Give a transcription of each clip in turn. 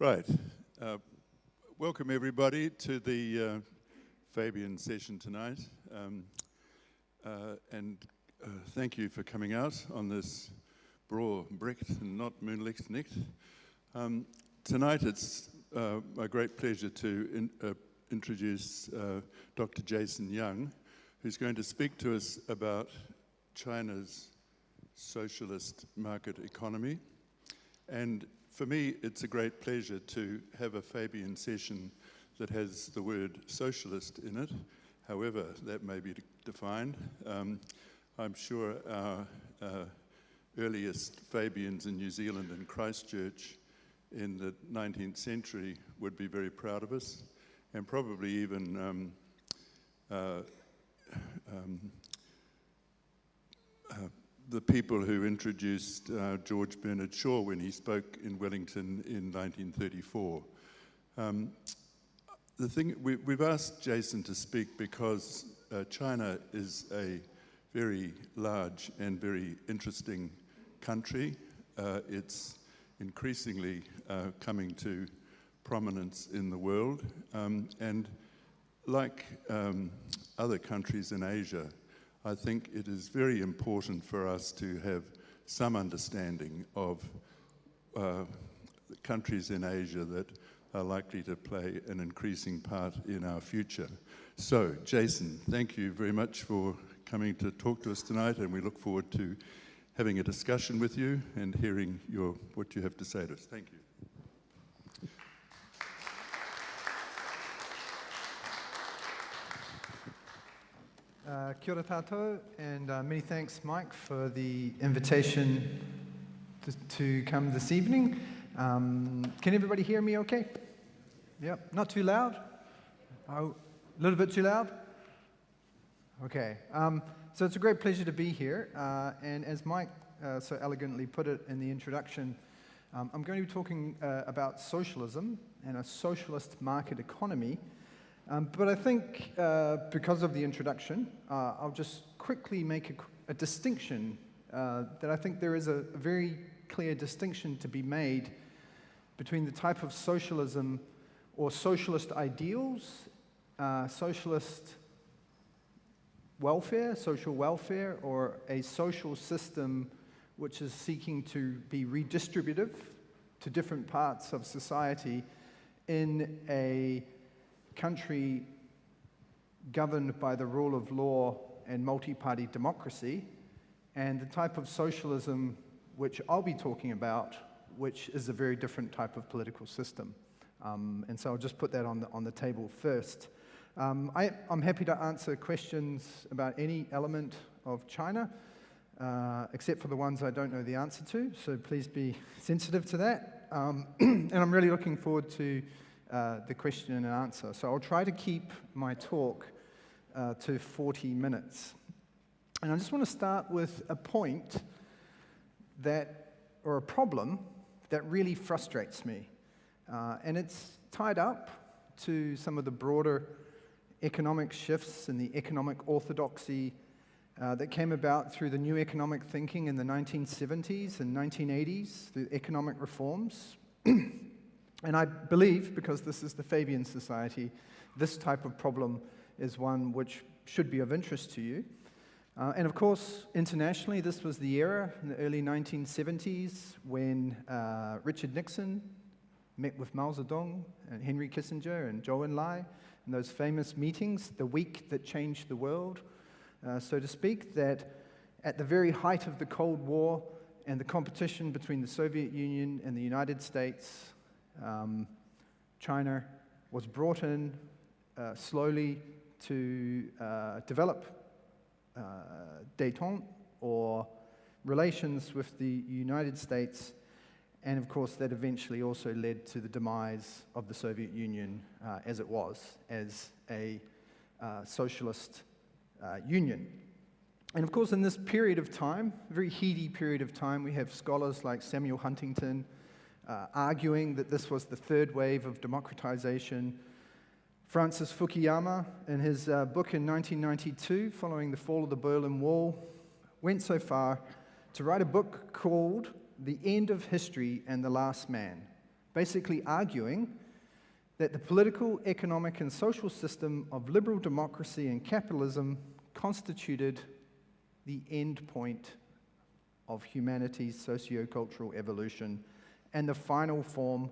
Right. Uh, Welcome everybody to the Fabian session tonight. Thank you for coming out on this bra bricht and not moonlicht nicht. Tonight it's my great pleasure to introduce Dr. Jason Young, who's going to speak to us about China's socialist market economy. And for me, it's a great pleasure to have a Fabian session that has the word socialist in it, however that may be defined. I'm sure our earliest Fabians in New Zealand and Christchurch in the 19th century would be very proud of us, and probably even the people who introduced George Bernard Shaw when he spoke in Wellington in 1934. We've asked Jason to speak because China is a very large and very interesting country. It's increasingly coming to prominence in the world, and like other countries in Asia, I think it is very important for us to have some understanding of the countries in Asia that are likely to play an increasing part in our future. So, Jason, thank you very much for coming to talk to us tonight, and we look forward to having a discussion with you and hearing what you have to say to us. Thank you. Kia ora tātou, and many thanks, Mike, for the invitation to come this evening. Can everybody hear me okay? Yep, not too loud? Oh, a little bit too loud? Okay, so it's a great pleasure to be here, and as Mike so elegantly put it in the introduction, I'm going to be talking about socialism and a socialist market economy. But I think because of the introduction, I'll just quickly make a distinction that I think there is a very clear distinction to be made between the type of socialism or socialist ideals, socialist welfare, social welfare, or a social system which is seeking to be redistributive to different parts of society in a country governed by the rule of law and multi-party democracy, and the type of socialism which I'll be talking about, which is a very different type of political system. And so I'll just put that on the table first. I'm happy to answer questions about any element of China, except for the ones I don't know the answer to, so please be sensitive to that. And I'm really looking forward to the question and answer. So I'll try to keep my talk to 40 minutes. And I just want to start with a point or a problem that really frustrates me. And it's tied up to some of the broader economic shifts and the economic orthodoxy that came about through the new economic thinking in the 1970s and 1980s, the economic reforms. And I believe, because this is the Fabian Society, this type of problem is one which should be of interest to you. And of course, internationally, this was the era in the early 1970s when Richard Nixon met with Mao Zedong and Henry Kissinger and Zhou Enlai in those famous meetings, the week that changed the world, so to speak, that at the very height of the Cold War and the competition between the Soviet Union and the United States, China was brought in slowly to develop détente or relations with the United States, and of course that eventually also led to the demise of the Soviet Union as a socialist union. And of course in this period of time, a very heady period of time, we have scholars like Samuel Huntington arguing that this was the third wave of democratization. Francis Fukuyama, in his book in 1992, following the fall of the Berlin Wall, went so far to write a book called The End of History and the Last Man, basically arguing that the political, economic, and social system of liberal democracy and capitalism constituted the end point of humanity's socio-cultural evolution and the final form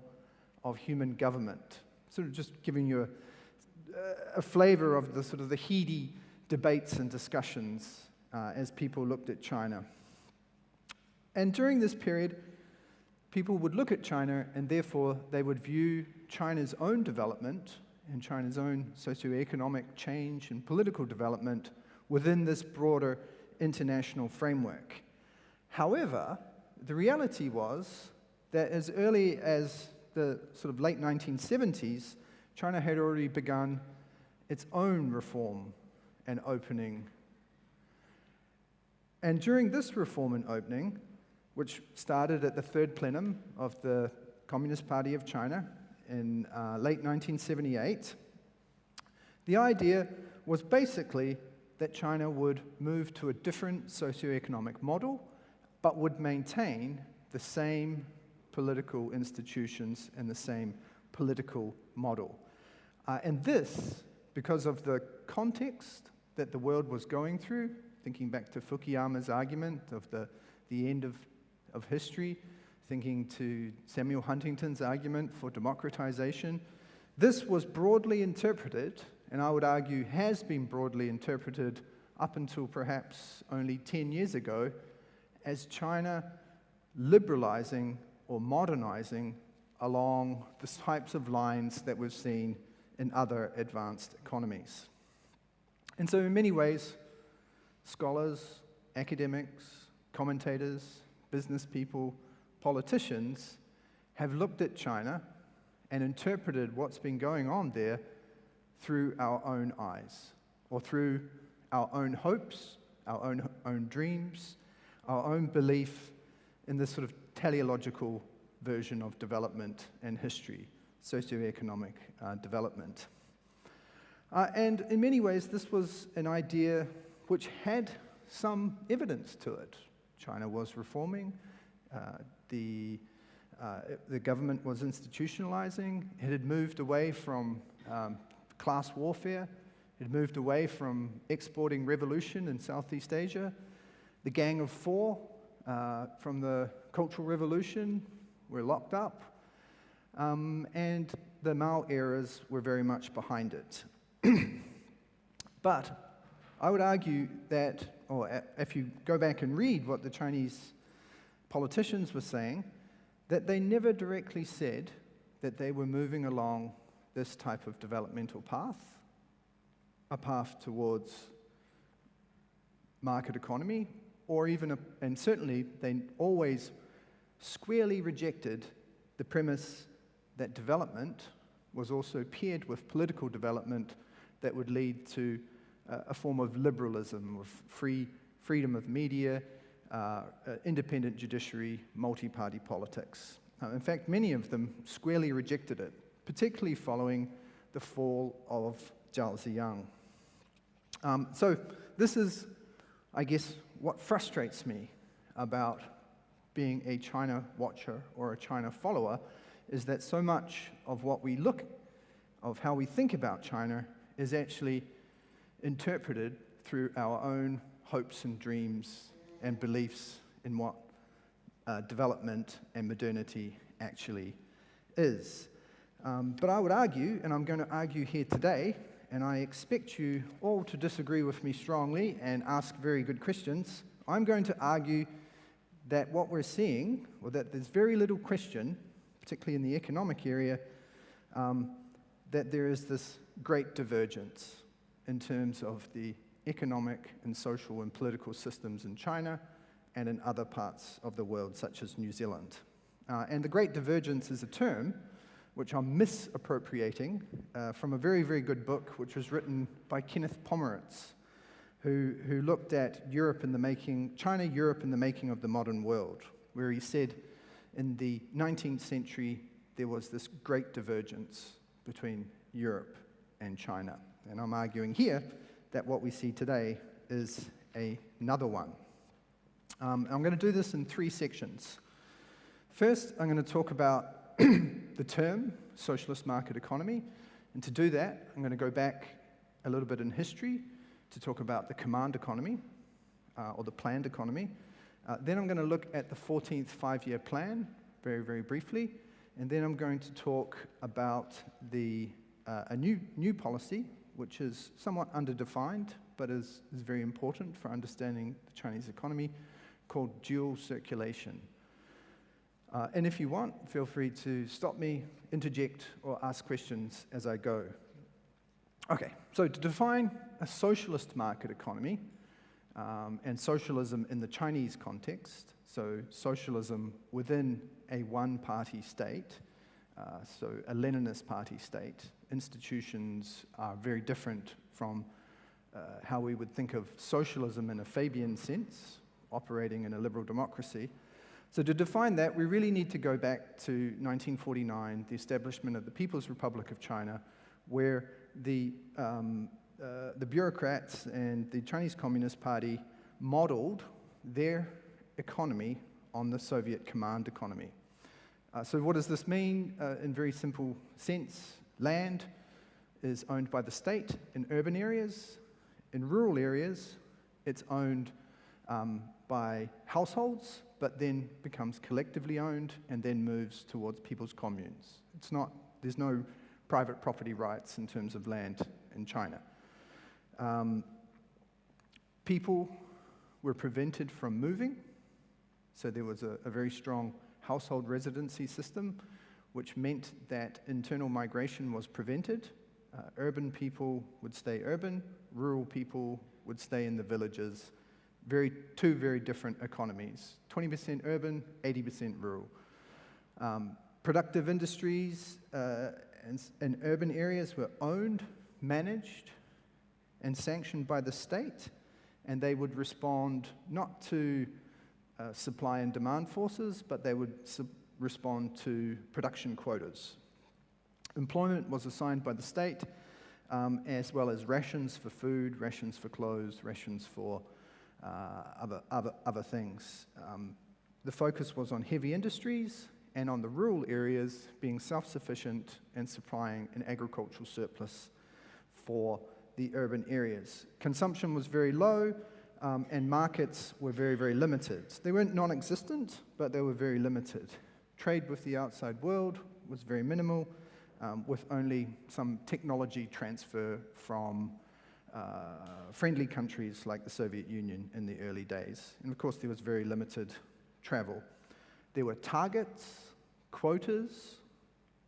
of human government. Sort of just giving you a flavor of the sort of the heady debates and discussions as people looked at China. And during this period, people would look at China and therefore they would view China's own development and China's own socioeconomic change and political development within this broader international framework. However, the reality was that as early as the sort of late 1970s, China had already begun its own reform and opening. And during this reform and opening, which started at the third plenum of the Communist Party of China in late 1978, the idea was basically that China would move to a different socioeconomic model, but would maintain the same political institutions and the same political model. And this, because of the context that the world was going through, thinking back to Fukuyama's argument of the end of history, thinking to Samuel Huntington's argument for democratization, this was broadly interpreted, and I would argue has been broadly interpreted up until perhaps only 10 years ago, as China liberalizing or modernizing along the types of lines that we've seen in other advanced economies. And so in many ways, scholars, academics, commentators, business people, politicians have looked at China and interpreted what's been going on there through our own eyes, or through our own hopes, our own dreams, our own belief in this sort of teleological version of development and history, socioeconomic development. And in many ways, this was an idea which had some evidence to it. China was reforming, the government was institutionalizing, it had moved away from class warfare, it had moved away from exporting revolution in Southeast Asia. The Gang of Four from the Cultural Revolution were locked up, and the Mao eras were very much behind it. But I would argue that, or if you go back and read what the Chinese politicians were saying, that they never directly said that they were moving along this type of developmental path, a path towards market economy, or even, and certainly they always squarely rejected the premise that development was also paired with political development that would lead to a form of liberalism, with freedom of media, independent judiciary, multi-party politics. In fact, many of them squarely rejected it, particularly following the fall of Zhao Ziyang. So this is, I guess, what frustrates me about being a China watcher or a China follower, is that so much of what we look, of how we think about China, is actually interpreted through our own hopes and dreams and beliefs in what development and modernity actually is. But I would argue, and I'm going to argue here today, and I expect you all to disagree with me strongly and ask very good questions. I'm going to argue that what we're seeing, or that there's very little question, particularly in the economic area, that there is this great divergence in terms of the economic and social and political systems in China and in other parts of the world, such as New Zealand. And the Great Divergence is a term which I'm misappropriating from a very, very good book which was written by Kenneth Pomeranz, who looked at Europe in the making, China, Europe in the making of the modern world, where he said in the 19th century there was this great divergence between Europe and China. And I'm arguing here that what we see today is another one. I'm going to do this in three sections. First, I'm going to talk about the term socialist market economy. And to do that, I'm going to go back a little bit in history to talk about the command economy, or the planned economy. Then I'm going to look at the 14th five-year plan, very, very briefly. And then I'm going to talk about a new policy, which is somewhat underdefined, but is very important for understanding the Chinese economy, called dual circulation. And if you want, feel free to stop me, interject, or ask questions as I go. Okay, so to define a socialist market economy, and socialism in the Chinese context, so socialism within a one-party state, so a Leninist party state, institutions are very different from how we would think of socialism in a Fabian sense, operating in a liberal democracy. So to define that, we really need to go back to 1949, the establishment of the People's Republic of China, where the bureaucrats and the Chinese Communist Party modeled their economy on the Soviet command economy. So what does this mean? In very simple sense, land is owned by the state in urban areas. In rural areas, it's owned by households, but then becomes collectively owned and then moves towards people's communes. There's no private property rights in terms of land in China. People were prevented from moving, so there was a very strong household residency system, which meant that internal migration was prevented. Urban people would stay urban, rural people would stay in the villages. Two very different economies, 20% urban, 80% rural. Productive industries in urban areas were owned, managed, and sanctioned by the state, and they would respond not to supply and demand forces, but they would respond to production quotas. Employment was assigned by the state, as well as rations for food, rations for clothes, rations for other things. The focus was on heavy industries and on the rural areas being self-sufficient and supplying an agricultural surplus for the urban areas. Consumption was very low, and markets were very, very limited. They weren't non-existent, but they were very limited. Trade with the outside world was very minimal, with only some technology transfer from friendly countries like the Soviet Union in the early days. And of course, there was very limited travel. There were targets, quotas,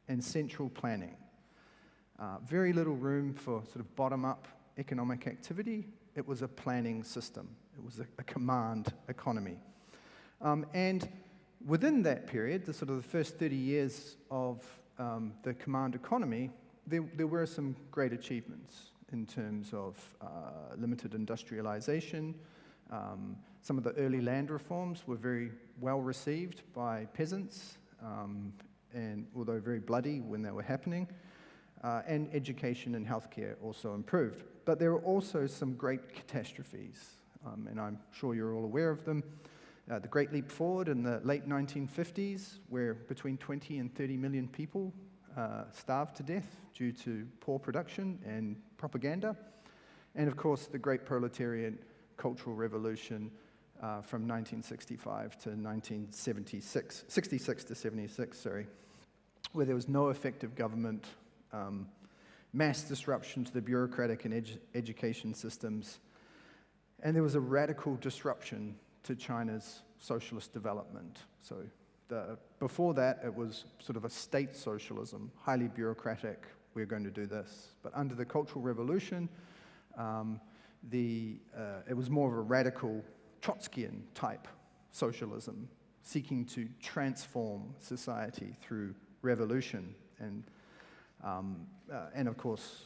and central planning. Very little room for sort of bottom-up economic activity. It was a planning system. It was a command economy. And within that period, the first 30 years of the command economy, there were some great achievements in terms of limited industrialization. Some of the early land reforms were very well received by peasants, and although very bloody when they were happening, and education and healthcare also improved. But there were also some great catastrophes, and I'm sure you're all aware of them. The Great Leap Forward in the late 1950s, where between 20 and 30 million people starved to death due to poor production and propaganda. And of course, the Great Proletariat Cultural Revolution from 1965 to 1976, 66 to 76, where there was no effective government, mass disruption to the bureaucratic and education systems, and there was a radical disruption to China's socialist development. So before that, it was sort of a state socialism, highly bureaucratic, we're going to do this. But under the Cultural Revolution, it was more of a radical Trotskyian type socialism, seeking to transform society through revolution, and of course,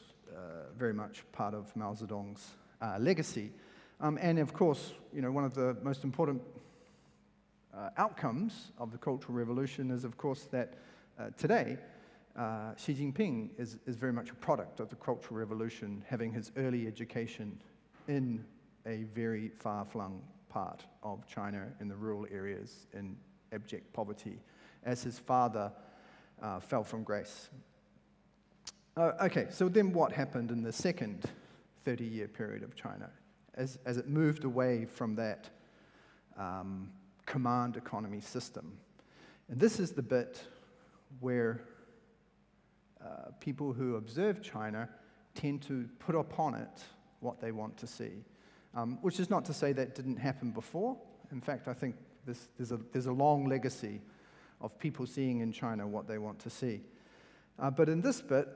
very much part of Mao Zedong's legacy. And of course, one of the most important outcomes of the Cultural Revolution is, of course, that today Xi Jinping is very much a product of the Cultural Revolution, having his early education in a very far-flung part of China in the rural areas in abject poverty, as his father fell from grace. Okay, so then what happened in the second 30-year period of China as it moved away from that command economy system? And this is the bit where people who observe China tend to put upon it what they want to see, which is not to say that didn't happen before. In fact, I think there's a long legacy of people seeing in China what they want to see. But in this bit,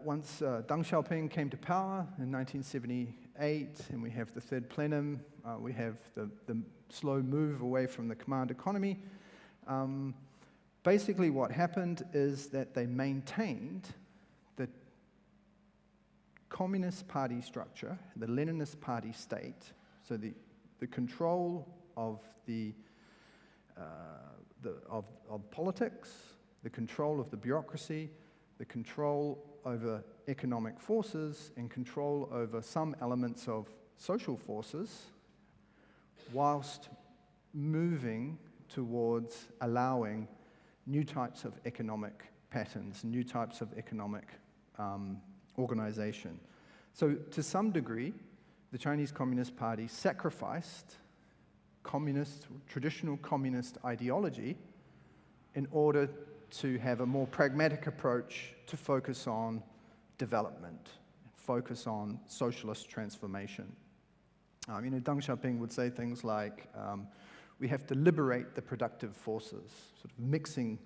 once Deng Xiaoping came to power in 1978, and we have the third plenum, we have the slow move away from the command economy. Basically what happened is that they maintained the Communist Party structure, the Leninist Party state, so the control of of politics, the control of the bureaucracy, the control over economic forces, and control over some elements of social forces, whilst moving towards allowing new types of economic patterns, new types of economic organization. So to some degree, the Chinese Communist Party sacrificed traditional communist ideology in order to have a more pragmatic approach to focus on development, focus on socialist transformation. Deng Xiaoping would say things like, we have to liberate the productive forces, sort of mixing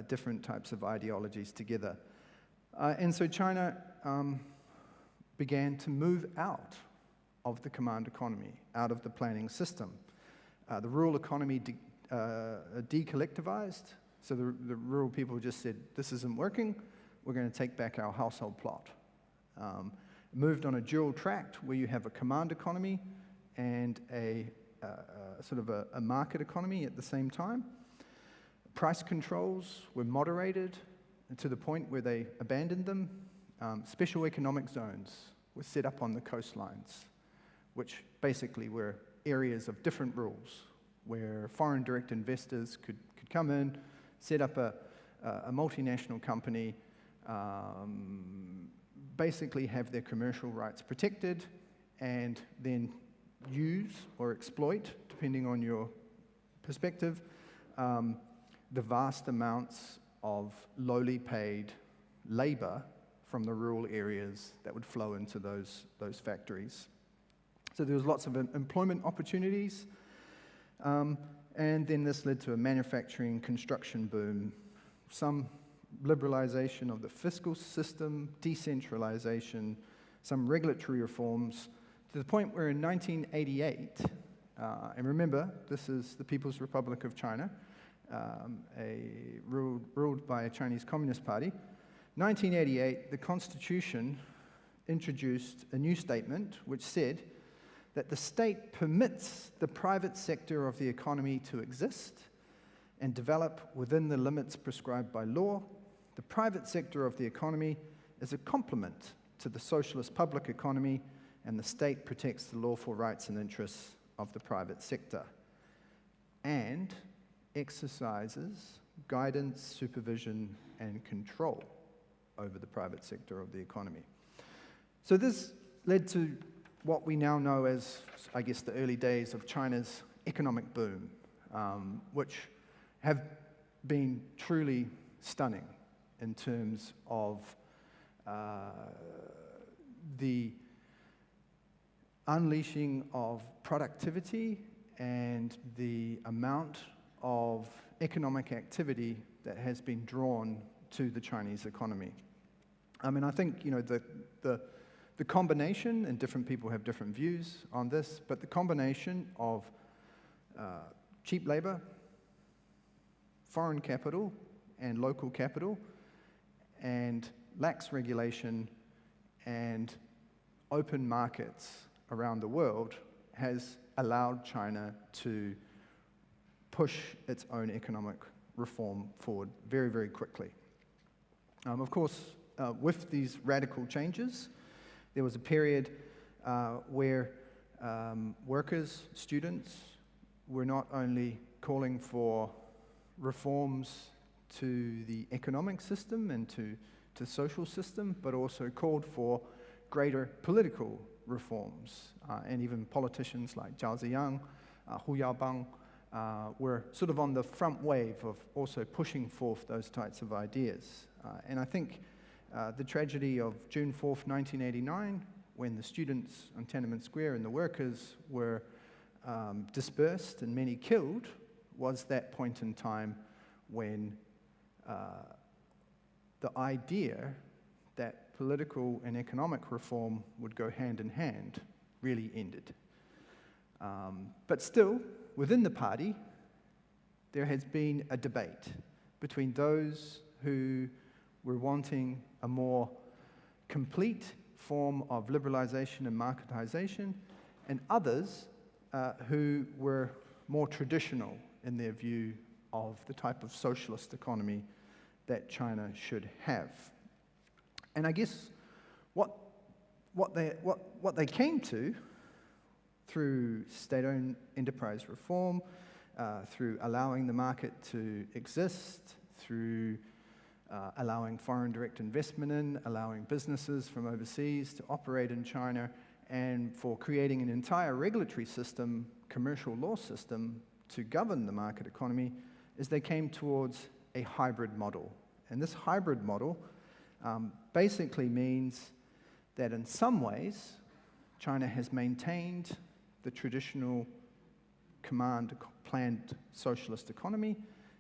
different types of ideologies together. And so China began to move out of the command economy, out of the planning system. The rural economy decollectivized, so the rural people just said, this isn't working, we're going to take back our household plot. Moved on a dual track where you have a command economy and a sort of a market economy at the same time. Price controls were moderated to the point where they abandoned them. Special economic zones were set up on the coastlines, which basically were areas of different rules, where foreign direct investors could come in, set up a multinational company, basically have their commercial rights protected, and then use or exploit, depending on your perspective, the vast amounts of lowly paid labor from the rural areas that would flow into those factories. So there was lots of employment opportunities, and then this led to a manufacturing construction boom, some liberalization of the fiscal system, decentralization, some regulatory reforms, to the point where in 1988, and remember, this is the People's Republic of China, ruled by a Chinese Communist Party. 1988, the Constitution introduced a new statement which said that the state permits the private sector of the economy to exist and develop within the limits prescribed by law. The private sector of the economy is a complement to the socialist public economy, and the state protects the lawful rights and interests of the private sector and exercises guidance, supervision, and control over the private sector of the economy. So this led to what we now know as, I guess, the early days of China's economic boom, which have been truly stunning in terms of the unleashing of productivity and the amount of economic activity that has been drawn to the Chinese economy. I mean, I think, the combination, and different people have different views on this, but the combination of cheap labor, foreign capital, and local capital, and lax regulation, and open markets around the world has allowed China to push its own economic reform forward very, very quickly. Of course, with these radical changes, there was a period where workers, students, were not only calling for reforms to the economic system and to the social system, but also called for greater political reforms. And even politicians like Zhao Ziyang, Hu Yaobang, were sort of on the front wave of also pushing forth those types of ideas. And I think the tragedy of June 4th, 1989, when the students on Tiananmen Square and the workers were dispersed and many killed, was that point in time when the idea that political and economic reform would go hand in hand really ended. But still, within the party, there has been a debate between those who were wanting a more complete form of liberalization and marketization, and others who were more traditional in their view of the type of socialist economy that China should have. And I guess what they came to through state-owned enterprise reform, through allowing the market to exist, through allowing foreign direct investment in, allowing businesses from overseas to operate in China, and for creating an entire regulatory system, commercial law system, to govern the market economy, is they came towards a hybrid model. And this hybrid model basically means that in some ways, China has maintained the traditional planned socialist economy,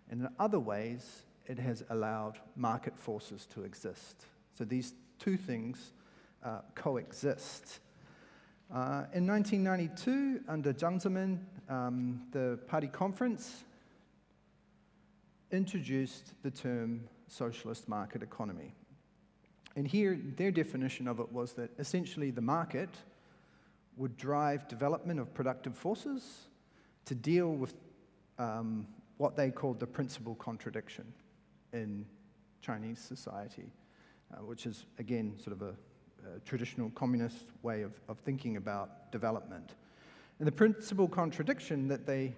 and in other ways, it has allowed market forces to exist. So these two things coexist. In 1992, under Jiang Zemin, the party conference introduced the term socialist market economy. And here, their definition of it was that essentially the market would drive development of productive forces to deal with what they called the principal contradiction in Chinese society, which is, again, sort of a traditional communist way of thinking about development. And the principal contradiction that they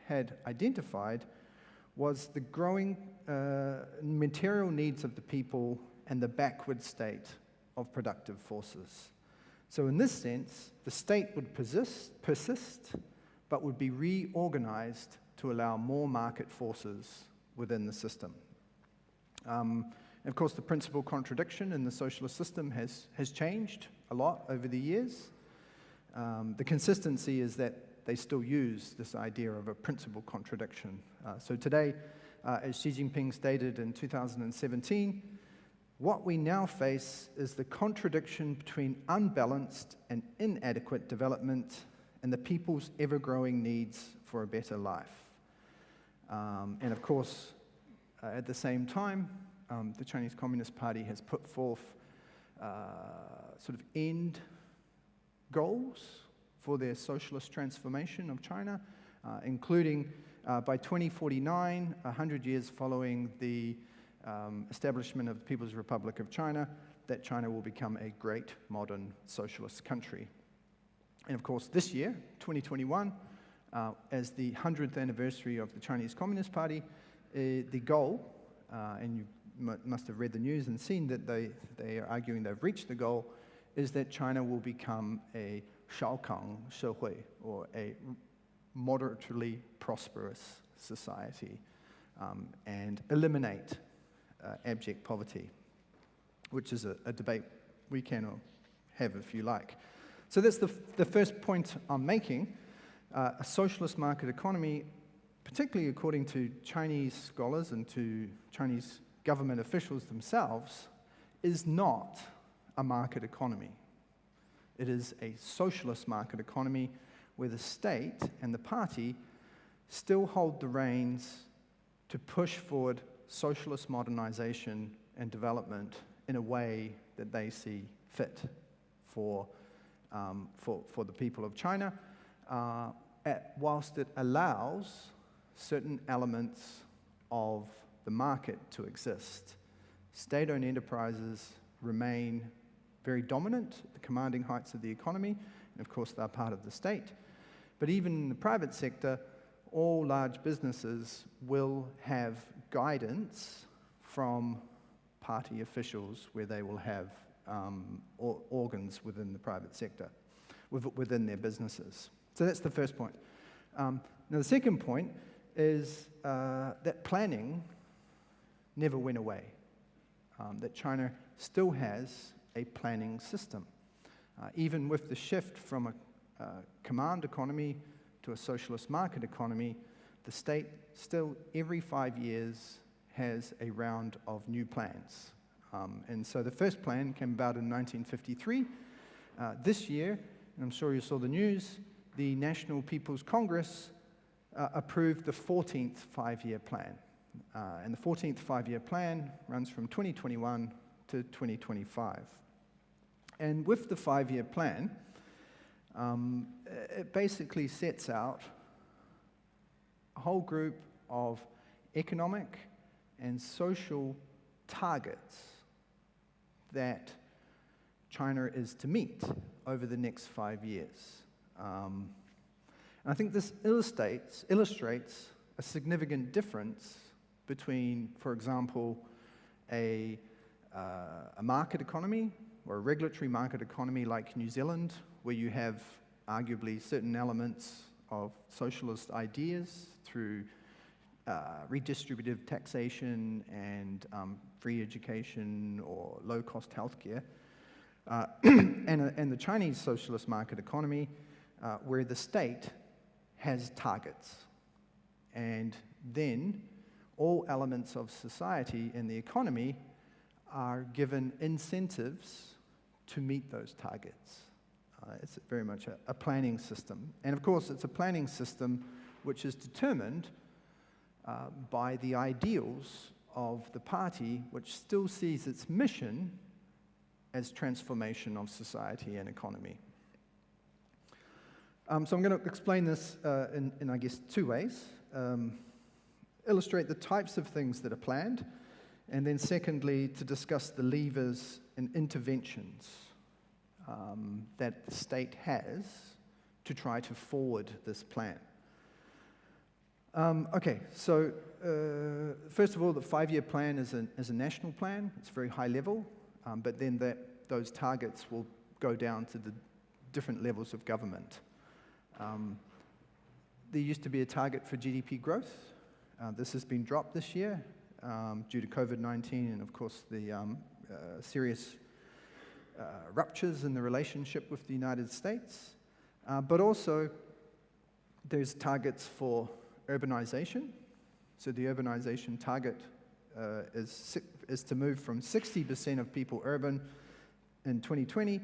had identified was the growing material needs of the people and the backward state of productive forces. So in this sense, the state would persist, but would be reorganized to allow more market forces within the system. And of course, the principal contradiction in the socialist system has changed a lot over the years. The consistency is that they still use this idea of a principal contradiction. So today, as Xi Jinping stated in 2017, what we now face is the contradiction between unbalanced and inadequate development and the people's ever-growing needs for a better life. And of course, at the same time, the Chinese Communist Party has put forth sort of end goals for their socialist transformation of China, including by 2049, 100 years following the establishment of the People's Republic of China, that China will become a great modern socialist country. And of course, this year, 2021, as the 100th anniversary of the Chinese Communist Party, the goal, and you must have read the news and seen that they are arguing they've reached the goal, is that China will become a 小康社会, or a moderately prosperous society, and eliminate abject poverty, which is a debate we can have if you like. So that's the first point I'm making. A socialist market economy, particularly according to Chinese scholars and to Chinese government officials themselves, is not a market economy. It is a socialist market economy where the state and the party still hold the reins to push forward socialist modernization and development in a way that they see fit for the people of China, whilst it allows certain elements of the market to exist. State-owned enterprises remain very dominant at the commanding heights of the economy, and of course they're part of the state. But even in the private sector, all large businesses will have guidance from party officials where they will have organs within the private sector, within their businesses. So that's the first point. Now the second point is that planning never went away, that China still has a planning system. Even with the shift from a command economy to a socialist market economy, the state still every 5 years has a round of new plans. And so the first plan came about in 1953. This year, and I'm sure you saw the news, the National People's Congress approved the 14th five-year plan. And the 14th five-year plan runs from 2021 to 2025. And with the five-year plan, it basically sets out a whole group of economic and social targets that China is to meet over the next 5 years. And I think this illustrates a significant difference between, for example, a market economy or a regulatory market economy like New Zealand, where you have arguably certain elements of socialist ideas through redistributive taxation and free education or low-cost healthcare, and the Chinese socialist market economy, where the state has targets, and then all elements of society and the economy are given incentives to meet those targets. It's very much a planning system. And of course, it's a planning system which is determined by the ideals of the party, which still sees its mission as transformation of society and economy. So I'm going to explain this in, I guess, two ways. Illustrate the types of things that are planned, and then secondly, to discuss the levers and interventions that the state has to try to forward this plan. Okay, so first of all, the five-year plan is a national plan. It's very high level, but then those targets will go down to the different levels of government. There used to be a target for GDP growth. This has been dropped this year due to COVID-19 and, of course, the serious ruptures in the relationship with the United States. But also, there's targets for urbanization. So the urbanization target is to move from 60% of people urban in 2020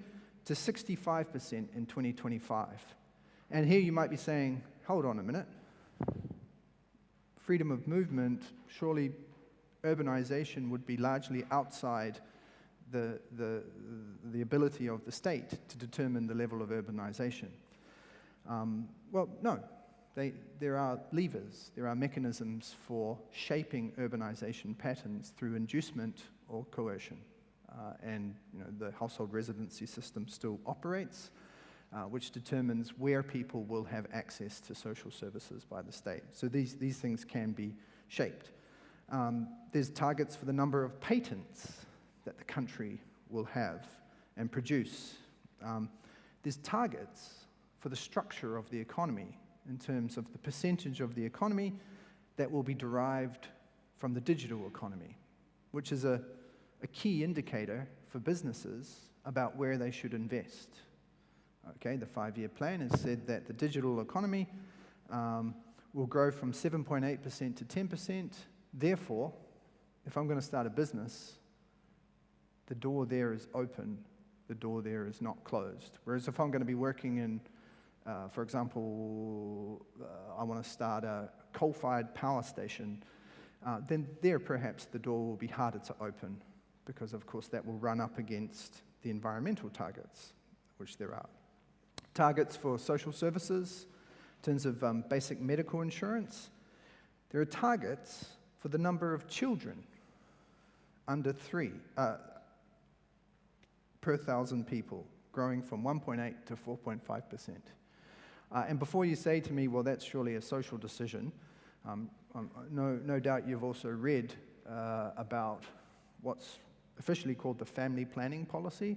to 65% in 2025. And here you might be saying, hold on a minute. Freedom of movement, surely urbanization would be largely outside the ability of the state to determine the level of urbanization. Well, no. There are levers, there are mechanisms for shaping urbanization patterns through inducement or coercion. And the household residency system still operates, which determines where people will have access to social services by the state. So these things can be shaped. There's targets for the number of patents that the country will have and produce. There's targets for the structure of the economy in terms of the percentage of the economy that will be derived from the digital economy, which is a key indicator for businesses about where they should invest. Okay, the five-year plan has said that the digital economy will grow from 7.8% to 10%. Therefore, if I'm going to start a business, the door there is open, the door there is not closed. Whereas if I'm going to be working in, for example, I want to start a coal-fired power station, then there perhaps the door will be harder to open because, of course, that will run up against the environmental targets, which there are. Targets for social services, in terms of basic medical insurance. There are targets for the number of children under 3 per 1,000 people, growing from 1.8 to 4.5%. And before you say to me, well, that's surely a social decision, No doubt you've also read about what's officially called the family planning policy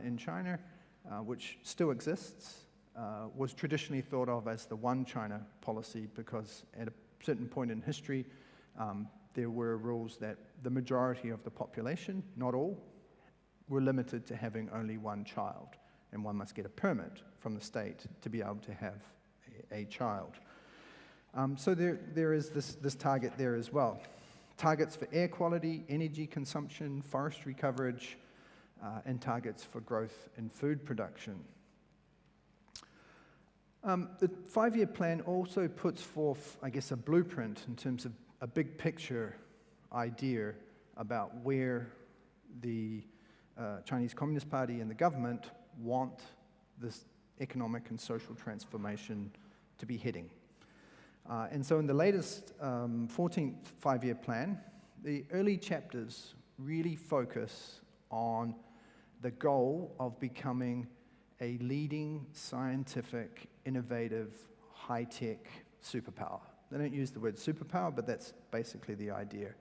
in China, which still exists, was traditionally thought of as the one China policy because at a certain point in history, there were rules that the majority of the population, not all, were limited to having only one child, and one must get a permit from the state to be able to have a child. So there is this target there as well. Targets for air quality, energy consumption, forestry coverage, and targets for growth in food production. The 5-year plan also puts forth, I guess, a blueprint in terms of a big picture idea about where the Chinese Communist Party and the government want this economic and social transformation to be heading. And so in the latest 14th 5-year plan, the early chapters really focus on the goal of becoming a leading scientific, innovative, high-tech superpower. They don't use the word superpower, but that's basically the idea,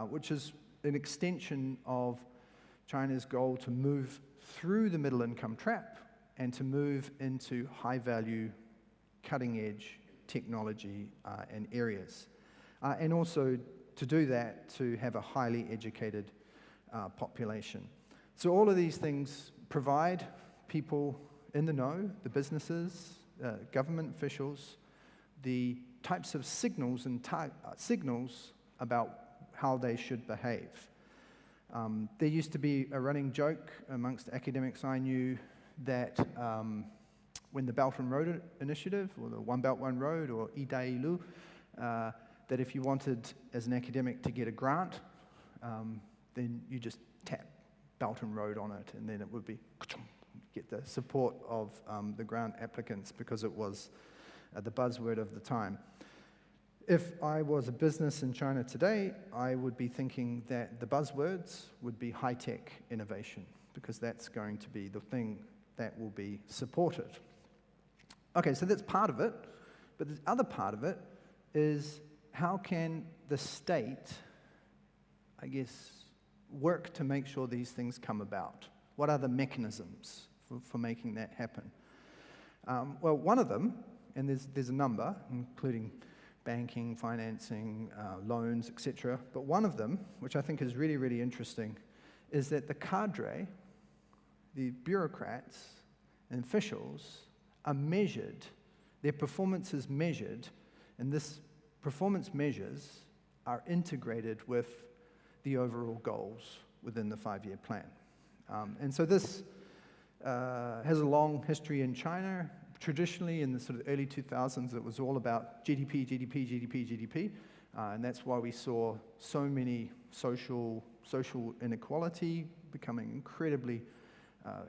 which is an extension of China's goal to move through the middle-income trap and to move into high-value, cutting-edge technology and areas. And also to do that, to have a highly educated population. So all of these things provide people in the know, the businesses, government officials, the types of signals and signals about how they should behave. There used to be a running joke amongst academics I knew that when the Belt and Road Initiative, or the One Belt, One Road, or Idailu, that if you wanted, as an academic, to get a grant, then you just tap Belt and Road on it, and then it would be get the support of the grant applicants because it was the buzzword of the time. If I was a business in China today, I would be thinking that the buzzwords would be high-tech innovation, because that's going to be the thing that will be supported. Okay, so that's part of it, but the other part of it is how can the state, I guess, work to make sure these things come about? What are the mechanisms for making that happen? Well, one of them, and there's a number, including banking, financing, loans, etc. But one of them, which I think is really, really interesting, is that the cadre, the bureaucrats and officials, are measured, their performance is measured, and this performance measures are integrated with the overall goals within the 5-year plan. And so this has a long history in China. Traditionally, in the sort of early 2000s, it was all about GDP, GDP, GDP, GDP, and that's why we saw so many social inequality becoming incredibly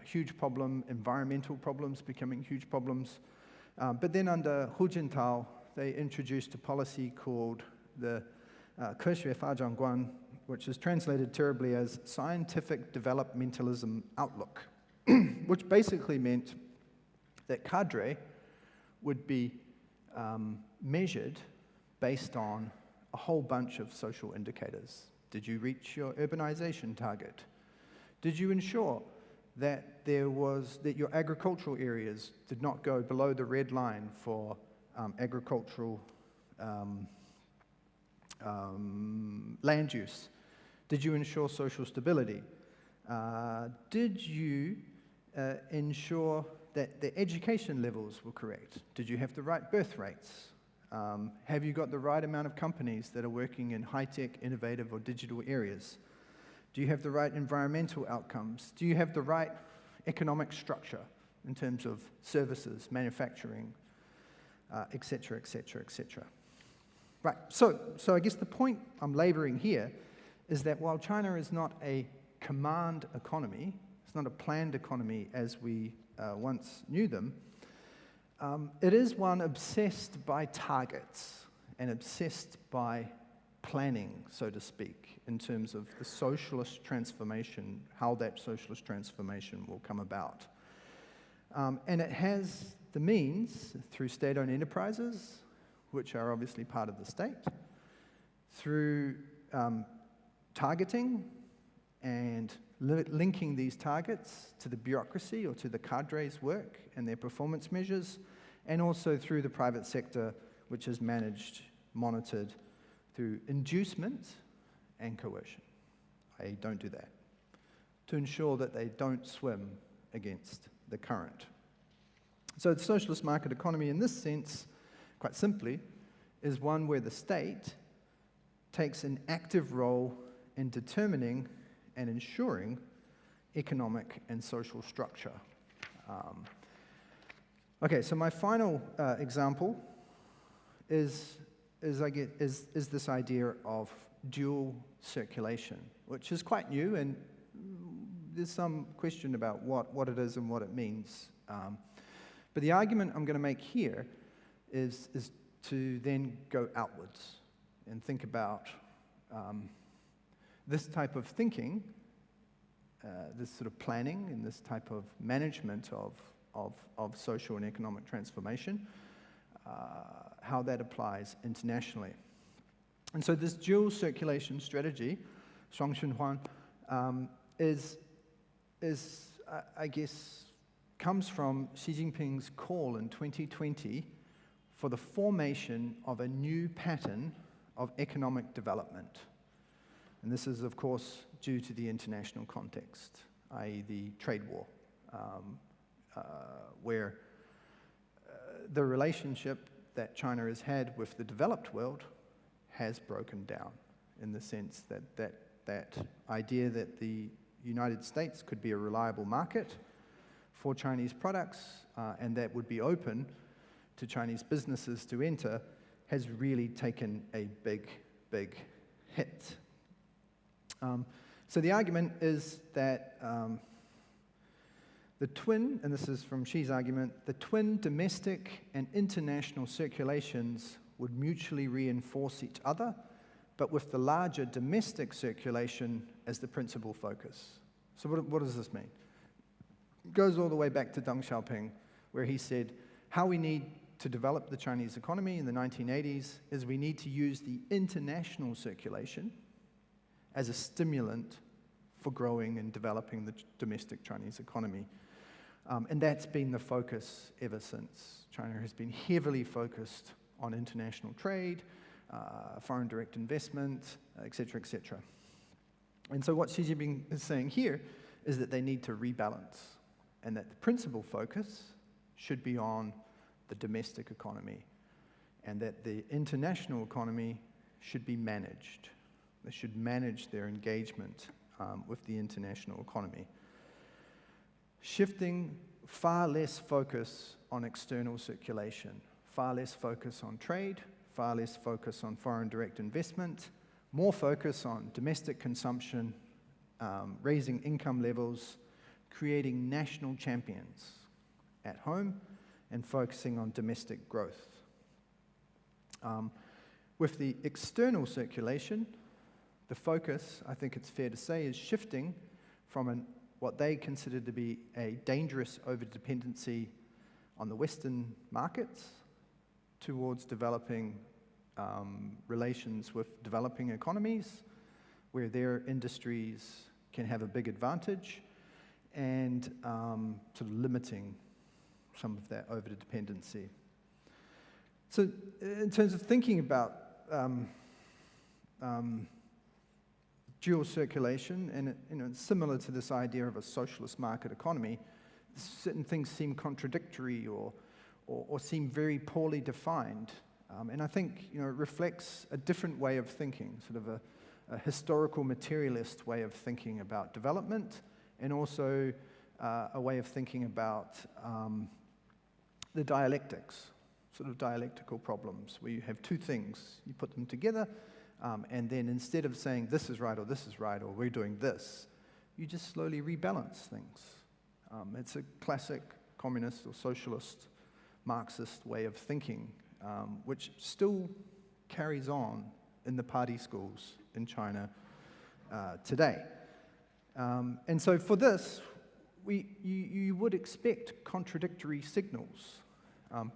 huge problem, environmental problems becoming huge problems. But then under Hu Jintao, they introduced a policy called the 科学发展观, which is translated terribly as scientific developmentalism outlook, which basically meant that cadre would be measured based on a whole bunch of social indicators. Did you reach your urbanization target? Did you ensure that your agricultural areas did not go below the red line for agricultural land use? Did you ensure social stability? Did you ensure that the education levels were correct? Did you have the right birth rates? Have you got the right amount of companies that are working in high-tech, innovative, or digital areas? Do you have the right environmental outcomes? Do you have the right economic structure in terms of services, manufacturing, et cetera, et cetera, et cetera? Right, so I guess the point I'm laboring here is that while China is not a command economy, it's not a planned economy as we once knew them, it is one obsessed by targets and obsessed by planning, so to speak, in terms of the socialist transformation, how that socialist transformation will come about. And it has the means, through state-owned enterprises, which are obviously part of the state, through targeting and linking these targets to the bureaucracy or to the cadres' work and their performance measures, and also through the private sector, which is managed, monitored through inducement and coercion. I don't do that, to ensure that they don't swim against the current. So the socialist market economy in this sense, quite simply, is one where the state takes an active role in determining and ensuring economic and social structure. Okay, so my final example is this idea of dual circulation, which is quite new, and there's some question about what it is and what it means. But the argument I'm going to make here is to then go outwards and think about this type of thinking, this sort of planning and this type of management of social and economic transformation, how that applies internationally. And so this dual circulation strategy, Shuangxunhuan, I guess, comes from Xi Jinping's call in 2020 for the formation of a new pattern of economic development. And this is, of course, due to the international context, i.e. the trade war, where the relationship that China has had with the developed world has broken down, in the sense that idea that the United States could be a reliable market for Chinese products and that would be open to Chinese businesses to enter has really taken a big, big hit. So the argument is that the twin, and this is from Xi's argument, the twin domestic and international circulations would mutually reinforce each other, but with the larger domestic circulation as the principal focus. So what does this mean? It goes all the way back to Deng Xiaoping, where he said, how we need to develop the Chinese economy in the 1980s is we need to use the international circulation as a stimulant for growing and developing the domestic Chinese economy. And that's been the focus ever since. China has been heavily focused on international trade, foreign direct investment, et cetera, et cetera. And so what Xi Jinping is saying here is that they need to rebalance, and that the principal focus should be on the domestic economy, and that the international economy should be managed. They should manage their engagement with the international economy, shifting far less focus on external circulation, far less focus on trade, far less focus on foreign direct investment, more focus on domestic consumption, raising income levels, creating national champions at home, and focusing on domestic growth. With the external circulation, the focus, I think it's fair to say, is shifting from what they consider to be a dangerous overdependency on the Western markets towards developing relations with developing economies where their industries can have a big advantage, and sort of limiting some of that overdependency. So in terms of thinking about dual circulation, and it's similar to this idea of a socialist market economy, certain things seem contradictory or seem very poorly defined. And I think it reflects a different way of thinking, sort of a historical materialist way of thinking about development, and also a way of thinking about the dialectics, sort of dialectical problems, where you have two things, you put them together, and then instead of saying this is right or we're doing this, you just slowly rebalance things. It's a classic communist or socialist Marxist way of thinking, which still carries on in the party schools in China today. And so for this, you would expect contradictory signals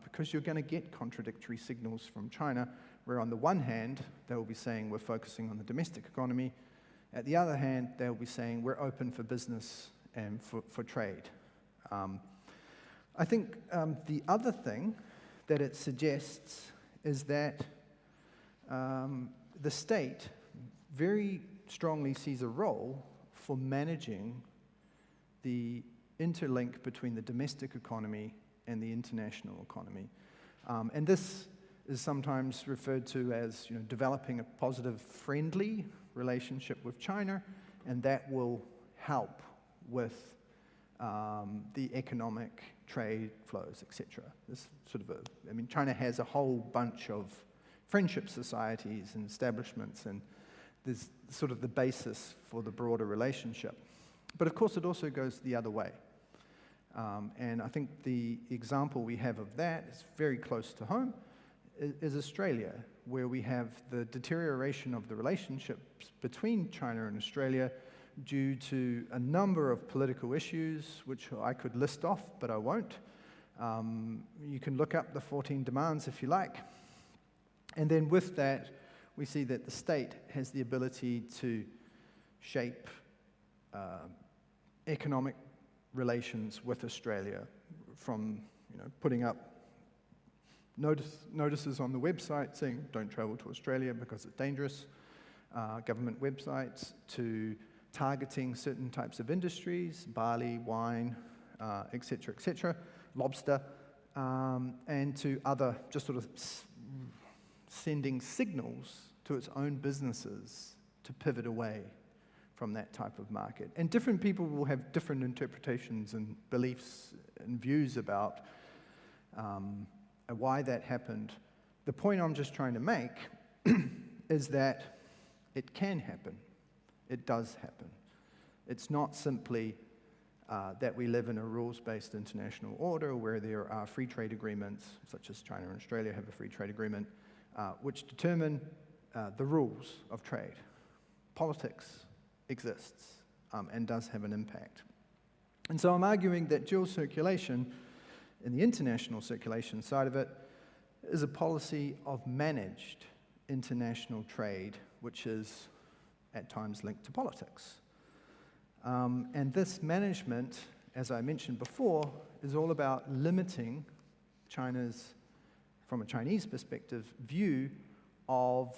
because you're going to get contradictory signals from China, where on the one hand, they will be saying we're focusing on the domestic economy. At the other hand, they'll be saying we're open for business and for trade. I think the other thing that it suggests is that the state very strongly sees a role for managing the interlink between the domestic economy and the international economy. And this is sometimes referred to as developing a positive, friendly relationship with China, and that will help with the economic trade flows, etc. This sort of China has a whole bunch of friendship societies and establishments, and there's sort of the basis for the broader relationship. But of course, it also goes the other way. And I think the example we have of that is very close to home, is Australia, where we have the deterioration of the relationships between China and Australia due to a number of political issues, which I could list off, but I won't. You can look up the 14 demands if you like. And then with that, we see that the state has the ability to shape economic relations with Australia, from putting up notices on the website saying don't travel to Australia because it's dangerous, government websites, to targeting certain types of industries, barley, wine, etc., lobster, and to other just sort of sending signals to its own businesses to pivot away from that type of market. And different people will have different interpretations and beliefs and views about why that happened. The point I'm just trying to make is that it can happen. It does happen. It's not simply that we live in a rules-based international order where there are free trade agreements, such as China and Australia have a free trade agreement, which determine the rules of trade. Politics exists and does have an impact. And so I'm arguing that dual circulation, in the international circulation side of it, is a policy of managed international trade, which is at times linked to politics. And this management, as I mentioned before, is all about limiting China's, from a Chinese perspective, view of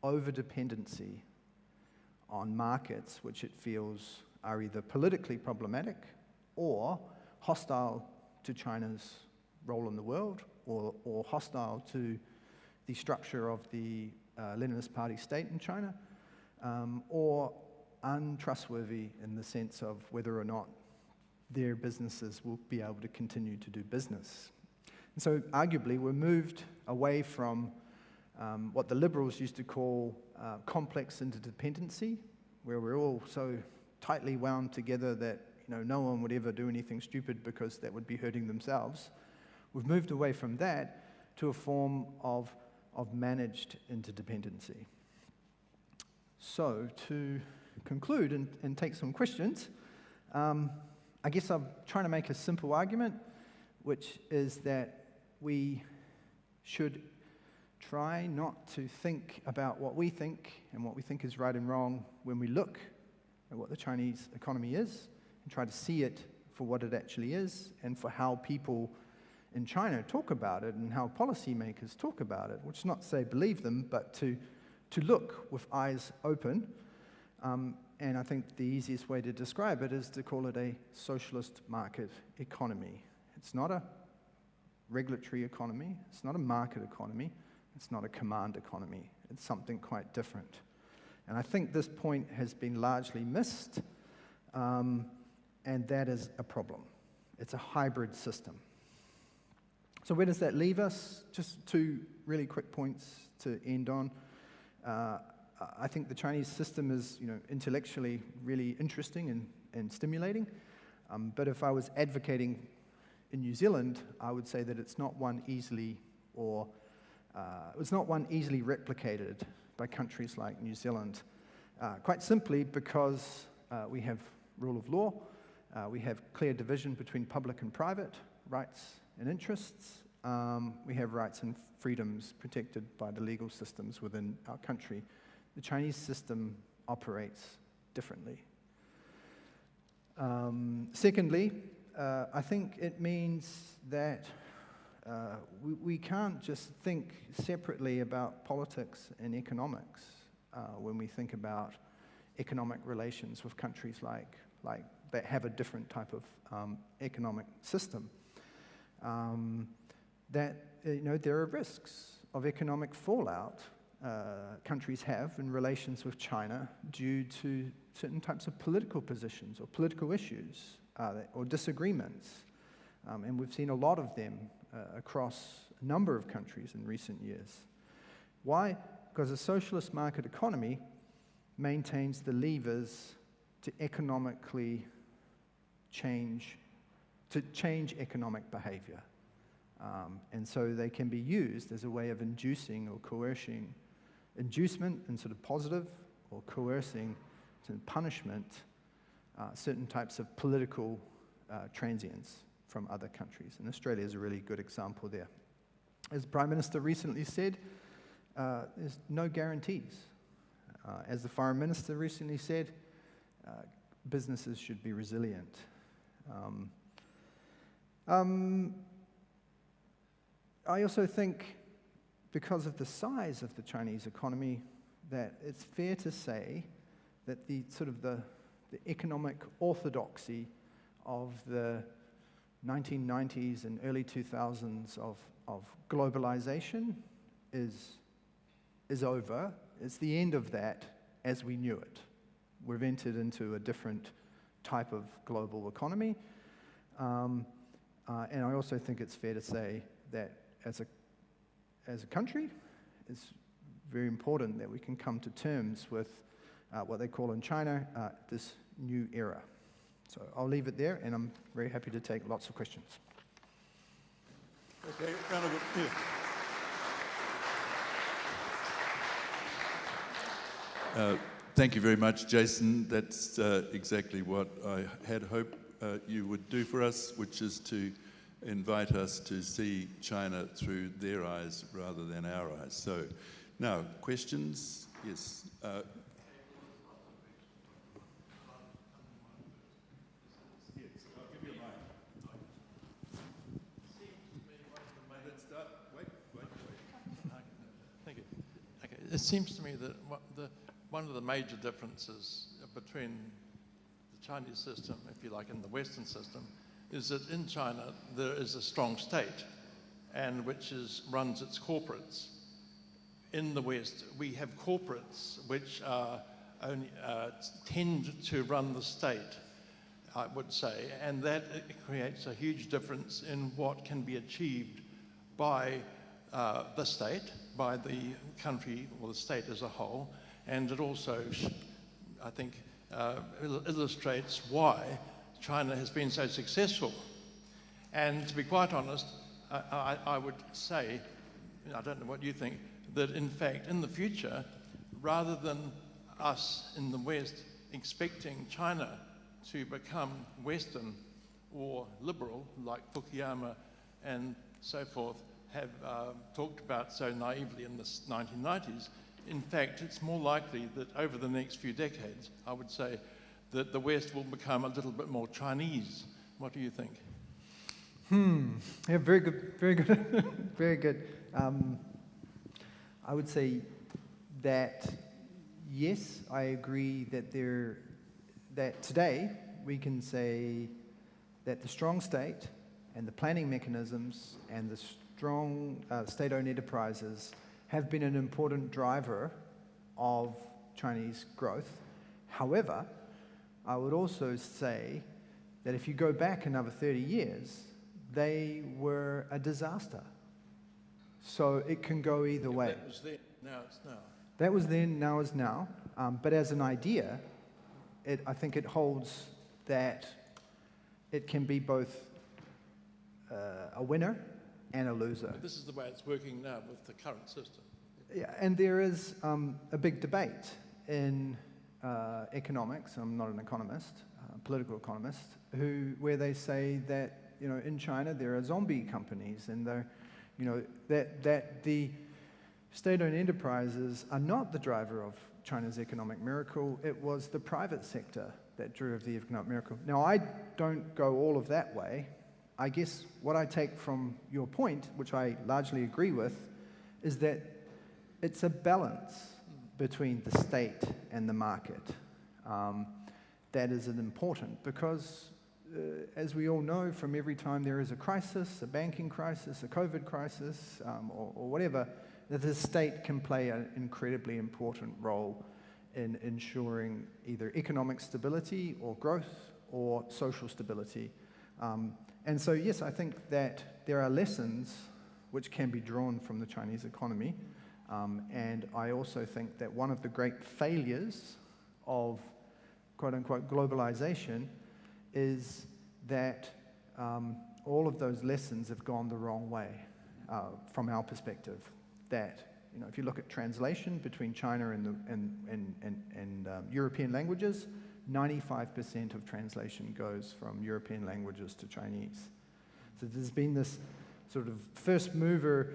overdependency on markets which it feels are either politically problematic or hostile to China's role in the world, or hostile to the structure of the Leninist Party state in China, or untrustworthy in the sense of whether or not their businesses will be able to continue to do business. And so arguably we're moved away from what the liberals used to call complex interdependency, where we're all so tightly wound together that no one would ever do anything stupid because that would be hurting themselves. We've moved away from that to a form of managed interdependency. So to conclude and take some questions, I guess I'm trying to make a simple argument, which is that we should try not to think about what we think and what we think is right and wrong when we look at what the Chinese economy is, and try to see it for what it actually is, and for how people in China talk about it and how policymakers talk about it, which is not to say believe them, but to look with eyes open. And I think the easiest way to describe it is to call it a socialist market economy. It's not a regulatory economy, it's not a market economy, it's not a command economy. It's something quite different. And I think this point has been largely missed, and that is a problem. It's a hybrid system. So where does that leave us? Just two really quick points to end on. I think the Chinese system is, intellectually really interesting and stimulating. But if I was advocating in New Zealand, I would say that it's not one easily replicated by countries like New Zealand. Quite simply because we have rule of law, we have clear division between public and private, rights and interests. We have rights and freedoms protected by the legal systems within our country. The Chinese system operates differently. Secondly, I think it means that we can't just think separately about politics and economics when we think about economic relations with countries like that have a different type of economic system. That there are risks of economic fallout countries have in relations with China due to certain types of political positions or political issues or disagreements. And we've seen a lot of them across a number of countries in recent years. Why? Because a socialist market economy maintains the levers to economically change economic behavior. And so they can be used as a way of inducing or coercing inducement in sort of positive, or coercing to punishment certain types of political transients from other countries. And Australia is a really good example there. As the Prime Minister recently said, there's no guarantees. As the Foreign Minister recently said, businesses should be resilient. I also think, because of the size of the Chinese economy, that it's fair to say that the economic orthodoxy of the 1990s and early 2000s of globalization is over. It's the end of that as we knew it. We've entered into a different type of global economy. And I also think it's fair to say that as a country, it's very important that we can come to terms with what they call in China this new era. So I'll leave it there, and I'm very happy to take lots of questions. Okay, round of applause. Thank you very much, Jason. That's exactly what I had hoped you would do for us, which is to invite us to see China through their eyes rather than our eyes. So, now, questions? Yes. It seems to me that one of the major differences between the Chinese system, if you like, and the Western system, is that in China there is a strong state, and which runs its corporates. In the West, we have corporates which only tend to run the state, I would say, and that creates a huge difference in what can be achieved by the state, by the country or the state as a whole, and it also, I think, illustrates why China has been so successful. And to be quite honest, I would say, I don't know what you think, that in fact in the future, rather than us in the West expecting China to become Western or liberal, like Fukuyama and so forth have talked about so naively in the 1990s, in fact it's more likely that over the next few decades, I would say, that the West will become a little bit more Chinese. What do you think? Yeah, very good, very good, very good. I would say that, yes, I agree that that today we can say that the strong state and the planning mechanisms and the strong state-owned enterprises have been an important driver of Chinese growth. However, I would also say that if you go back another 30 years, they were a disaster. So it can go either way. That was then, now it's now. That was then, now is now. But as an idea, I think it holds that it can be both a winner and a loser. But this is the way it's working now with the current system. Yeah, and there is a big debate in economics. I'm not an economist, political economist, where they say that you know, in China there are zombie companies, and that the state-owned enterprises are not the driver of China's economic miracle. It was the private sector that drove the economic miracle. Now, I don't go all of that way. I guess what I take from your point, which I largely agree with, is that it's a balance between the state and the market. That is important because, as we all know, from every time there is a crisis, a banking crisis, a COVID crisis, or whatever, that the state can play an incredibly important role in ensuring either economic stability or growth or social stability. And so, yes, I think that there are lessons which can be drawn from the Chinese economy. And I also think that one of the great failures of quote-unquote globalization is that all of those lessons have gone the wrong way from our perspective. That, you know, if you look at translation between China and European languages, 95% of translation goes from European languages to Chinese. So there's been this sort of first mover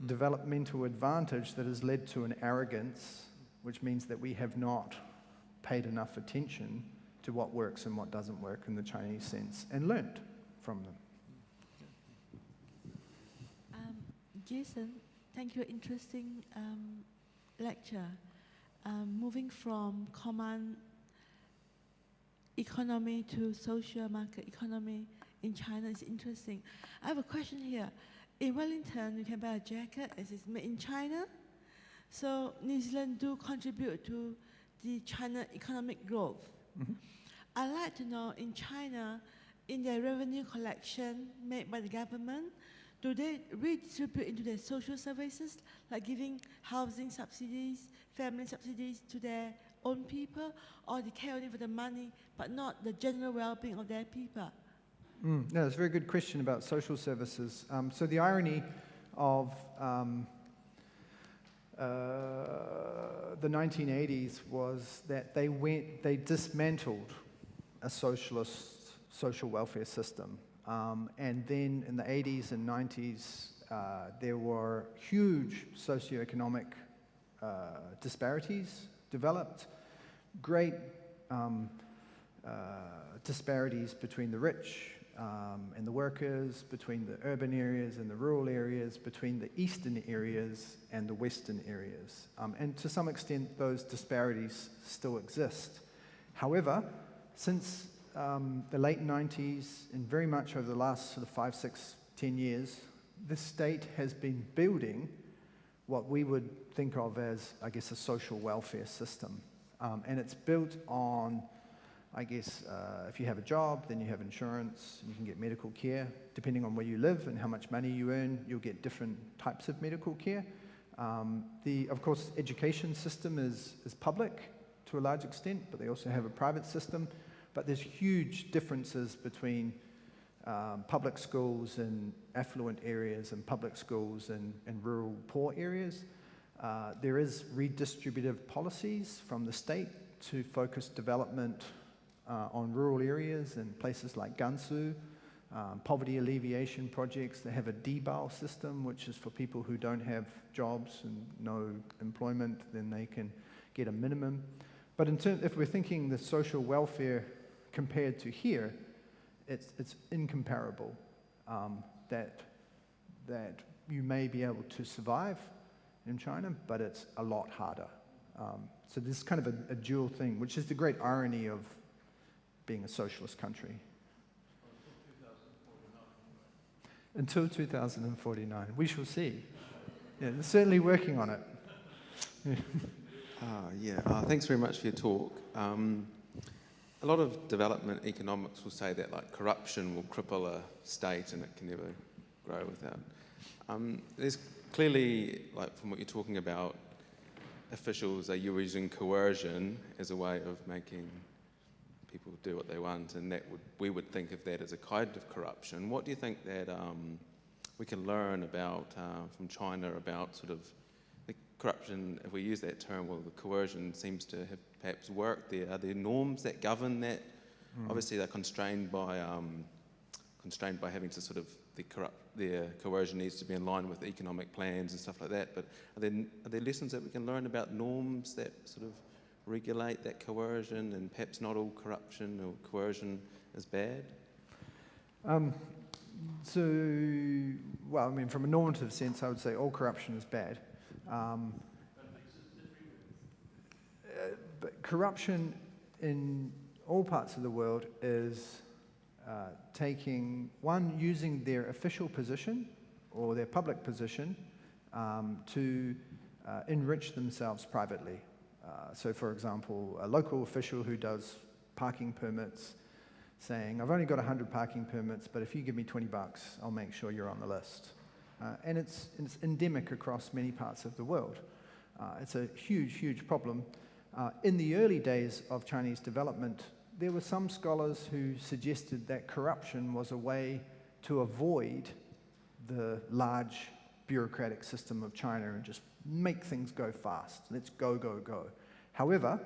developmental advantage that has led to an arrogance, which means that we have not paid enough attention to what works and what doesn't work in the Chinese sense and learnt from them. Jason, thank you. Interesting lecture. Moving from command economy to social market economy in China is interesting. I have a question here. In Wellington, you can buy a jacket as it's made in China. So New Zealand do contribute to the China economic growth. Mm-hmm. I'd like to know, in China, in their revenue collection made by the government, do they redistribute into their social services, like giving housing subsidies, family subsidies to their own people, or they care only for the money, but not the general well-being of their people? No, that's a very good question about social services. So the irony of the 1980s was that they dismantled a socialist social welfare system. And then in the 80s and 90s, there were huge socioeconomic disparities developed, great disparities between the rich and the workers, between the urban areas and the rural areas, between the eastern areas and the western areas. And to some extent, those disparities still exist. However, since the late 90s and very much over the last sort of 5, 6, 10 years, the state has been building what we would think of as, I guess, a social welfare system. And it's built on, I guess, if you have a job, then you have insurance, you can get medical care. Depending on where you live and how much money you earn, you'll get different types of medical care. Of course, education system is public to a large extent, but they also have a private system. But there's huge differences between public schools in affluent areas and public schools in rural poor areas. There is redistributive policies from the state to focus development on rural areas in places like Gansu, poverty alleviation projects. They have a debao system, which is for people who don't have jobs and no employment, then they can get a minimum. But if we're thinking the social welfare compared to here, it's incomparable. That you may be able to survive in China, but it's a lot harder. So this is kind of a dual thing, which is the great irony of being a socialist country. Until 2049. We shall see. Yeah, they're certainly working on it. Thanks very much for your talk. A lot of development economics will say that like corruption will cripple a state and it can never grow without. There's clearly, like from what you're talking about, officials are using coercion as a way of making people do what they want, and we would think of that as a kind of corruption. What do you think that we can learn about from China about sort of the corruption, if we use that term? Well, the coercion seems to have perhaps worked there. Are there norms that govern that? Obviously, they're constrained by constrained by having to sort of, their coercion needs to be in line with economic plans and stuff like that. But are there lessons that we can learn about norms that sort of regulate that coercion, and perhaps not all corruption or coercion is bad? Well, I mean, from a normative sense, I would say all corruption is bad. But corruption in all parts of the world is using their official position or their public position to enrich themselves privately. So, for example, a local official who does parking permits saying, I've only got 100 parking permits, but if you give me $20, I'll make sure you're on the list. And it's endemic across many parts of the world. It's a huge, huge problem. In the early days of Chinese development, there were some scholars who suggested that corruption was a way to avoid the large bureaucratic system of China and just make things go fast. Let's go, go, go. However,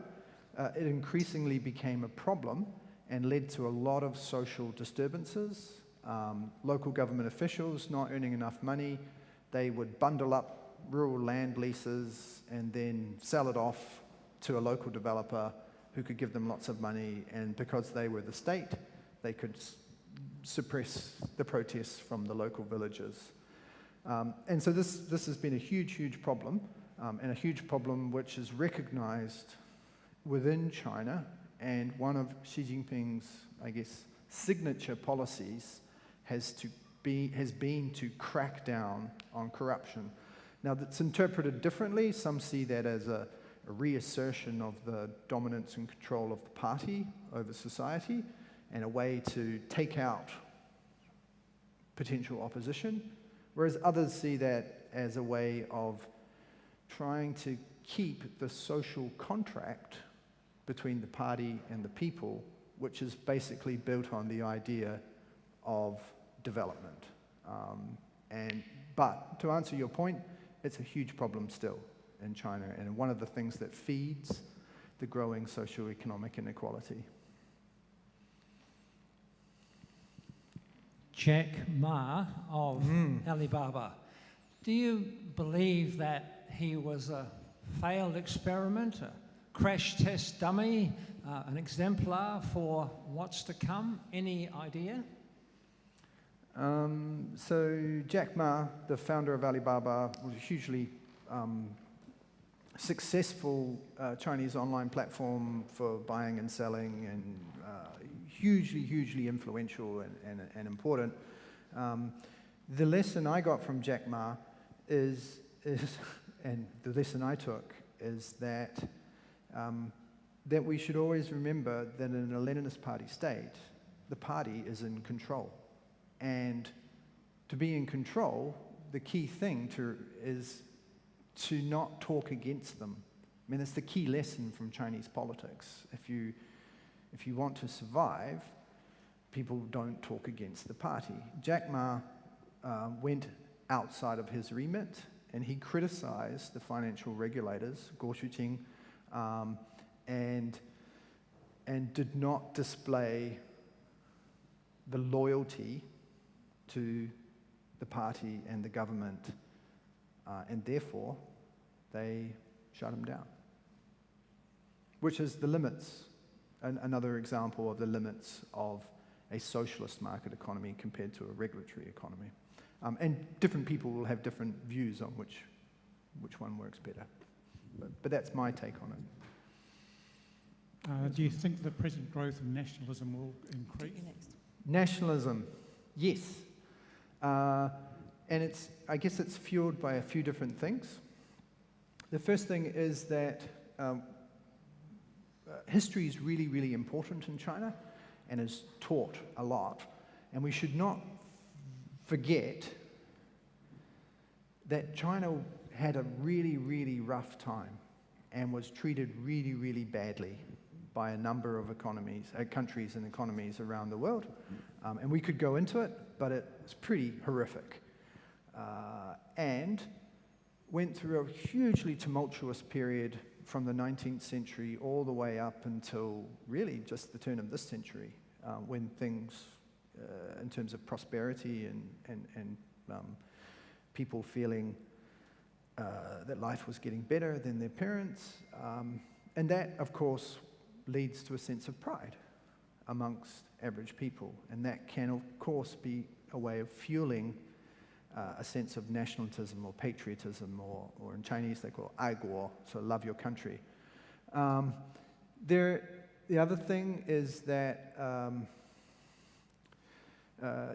it increasingly became a problem and led to a lot of social disturbances. Local government officials not earning enough money, they would bundle up rural land leases and then sell it off to a local developer who could give them lots of money, and because they were the state, they could suppress the protests from the local villagers. And so this has been a huge, huge problem, and a huge problem which is recognized within China, and one of Xi Jinping's, I guess, signature policies has been to crack down on corruption. Now, that's interpreted differently. Some see that as a reassertion of the dominance and control of the party over society and a way to take out potential opposition, whereas others see that as a way of trying to keep the social contract between the party and the people, which is basically built on the idea of development. But to answer your point, it's a huge problem still in China, and one of the things that feeds the growing socioeconomic inequality. Jack Ma of Alibaba. Do you believe that he was a failed experiment, a crash test dummy, an exemplar for what's to come? Any idea? So Jack Ma, the founder of Alibaba, was a hugely successful Chinese online platform for buying and selling, and hugely, hugely influential and important. The lesson I got from Jack Ma is and the lesson I took is that that we should always remember that in a Leninist party state, the party is in control. And to be in control, the key thing is to not talk against them. I mean, that's the key lesson from Chinese politics. If you want to survive, people don't talk against the party. Jack Ma went outside of his remit, and he criticized the financial regulators, Guo Shuqing, and did not display the loyalty to the party and the government, and therefore they shut him down, which is the limits, another example of the limits of a socialist market economy compared to a regulatory economy. And different people will have different views on which one works better. But that's my take on it. Do you think the present growth of nationalism will increase? Nationalism, yes. And I guess it's fueled by a few different things. The first thing is that history is really, really important in China and is taught a lot. And we should not forget that China had a really, really rough time and was treated really, really badly by a number of countries and economies around the world. And we could go into it, but it's pretty horrific. And went through a hugely tumultuous period from the 19th century all the way up until really just the turn of this century, when things in terms of prosperity and people feeling that life was getting better than their parents. And that, of course, leads to a sense of pride amongst average people. And that can, of course, be a way of fueling a sense of nationalism or patriotism, or in Chinese they call it 爱国, so love your country. The other thing is that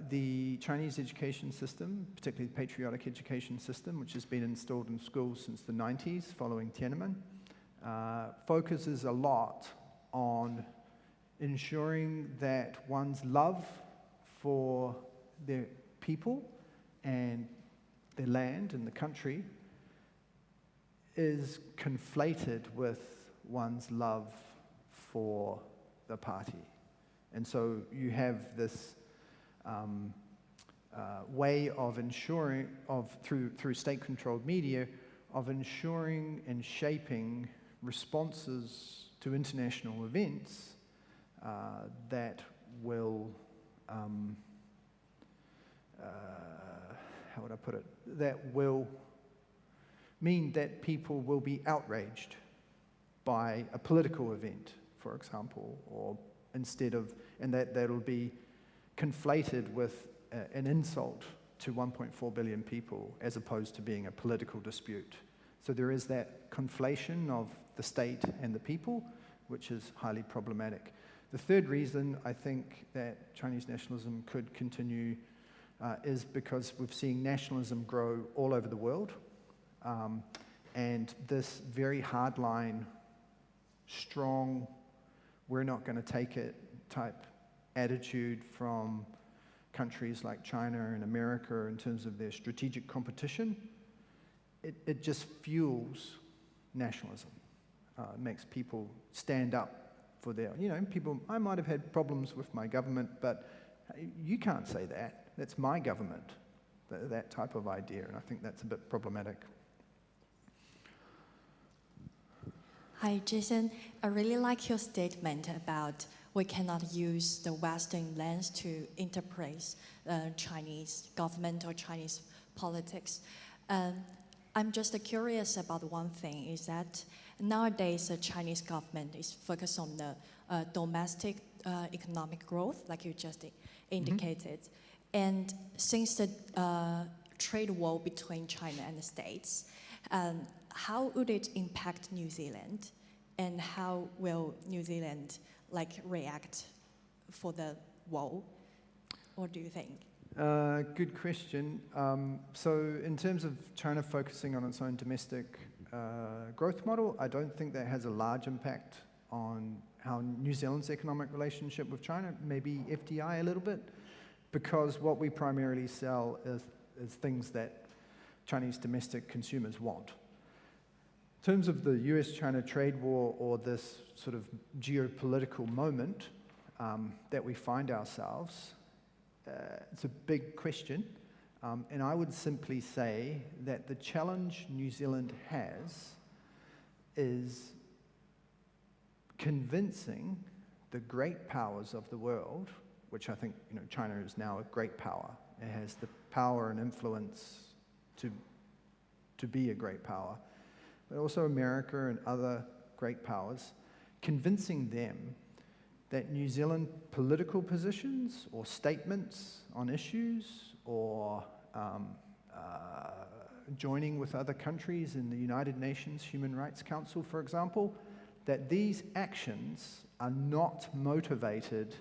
the Chinese education system, particularly the patriotic education system, which has been installed in schools since the 90s following Tiananmen, focuses a lot on ensuring that one's love for their people and their land and the country is conflated with one's love for the party. And so you have this way of ensuring, through state-controlled media, of ensuring and shaping responses to international events that will, how would I put it, that will mean that people will be outraged by a political event, for example, or instead of, and that'll be conflated with an insult to 1.4 billion people as opposed to being a political dispute. So there is that conflation of the state and the people, which is highly problematic. The third reason I think that Chinese nationalism could continue is because we're seeing nationalism grow all over the world. And this very hardline, strong, we're not going to take it type attitude from countries like China and America in terms of their strategic competition, it just fuels nationalism. It makes people stand up for their, people, I might have had problems with my government, but you can't say that. That's my government, that type of idea, and I think that's a bit problematic. Hi, Jason. I really like your statement about we cannot use the Western lens to interpret Chinese government or Chinese politics. I'm just curious about one thing, is that nowadays the Chinese government is focused on the domestic economic growth, like you just indicated. And since the trade war between China and the States, how would it impact New Zealand? And how will New Zealand react for the war? What do you think? Good question. So in terms of China focusing on its own domestic growth model, I don't think that has a large impact on how New Zealand's economic relationship with China, maybe FDI a little bit, because what we primarily sell is things that Chinese domestic consumers want. In terms of the US-China trade war, or this sort of geopolitical moment that we find ourselves, it's a big question, and I would simply say that the challenge New Zealand has is convincing the great powers of the world, which I think China is now a great power. It has the power and influence to be a great power, but also America and other great powers, convincing them that New Zealand political positions or statements on issues, or joining with other countries in the United Nations Human Rights Council, for example, that these actions are not motivated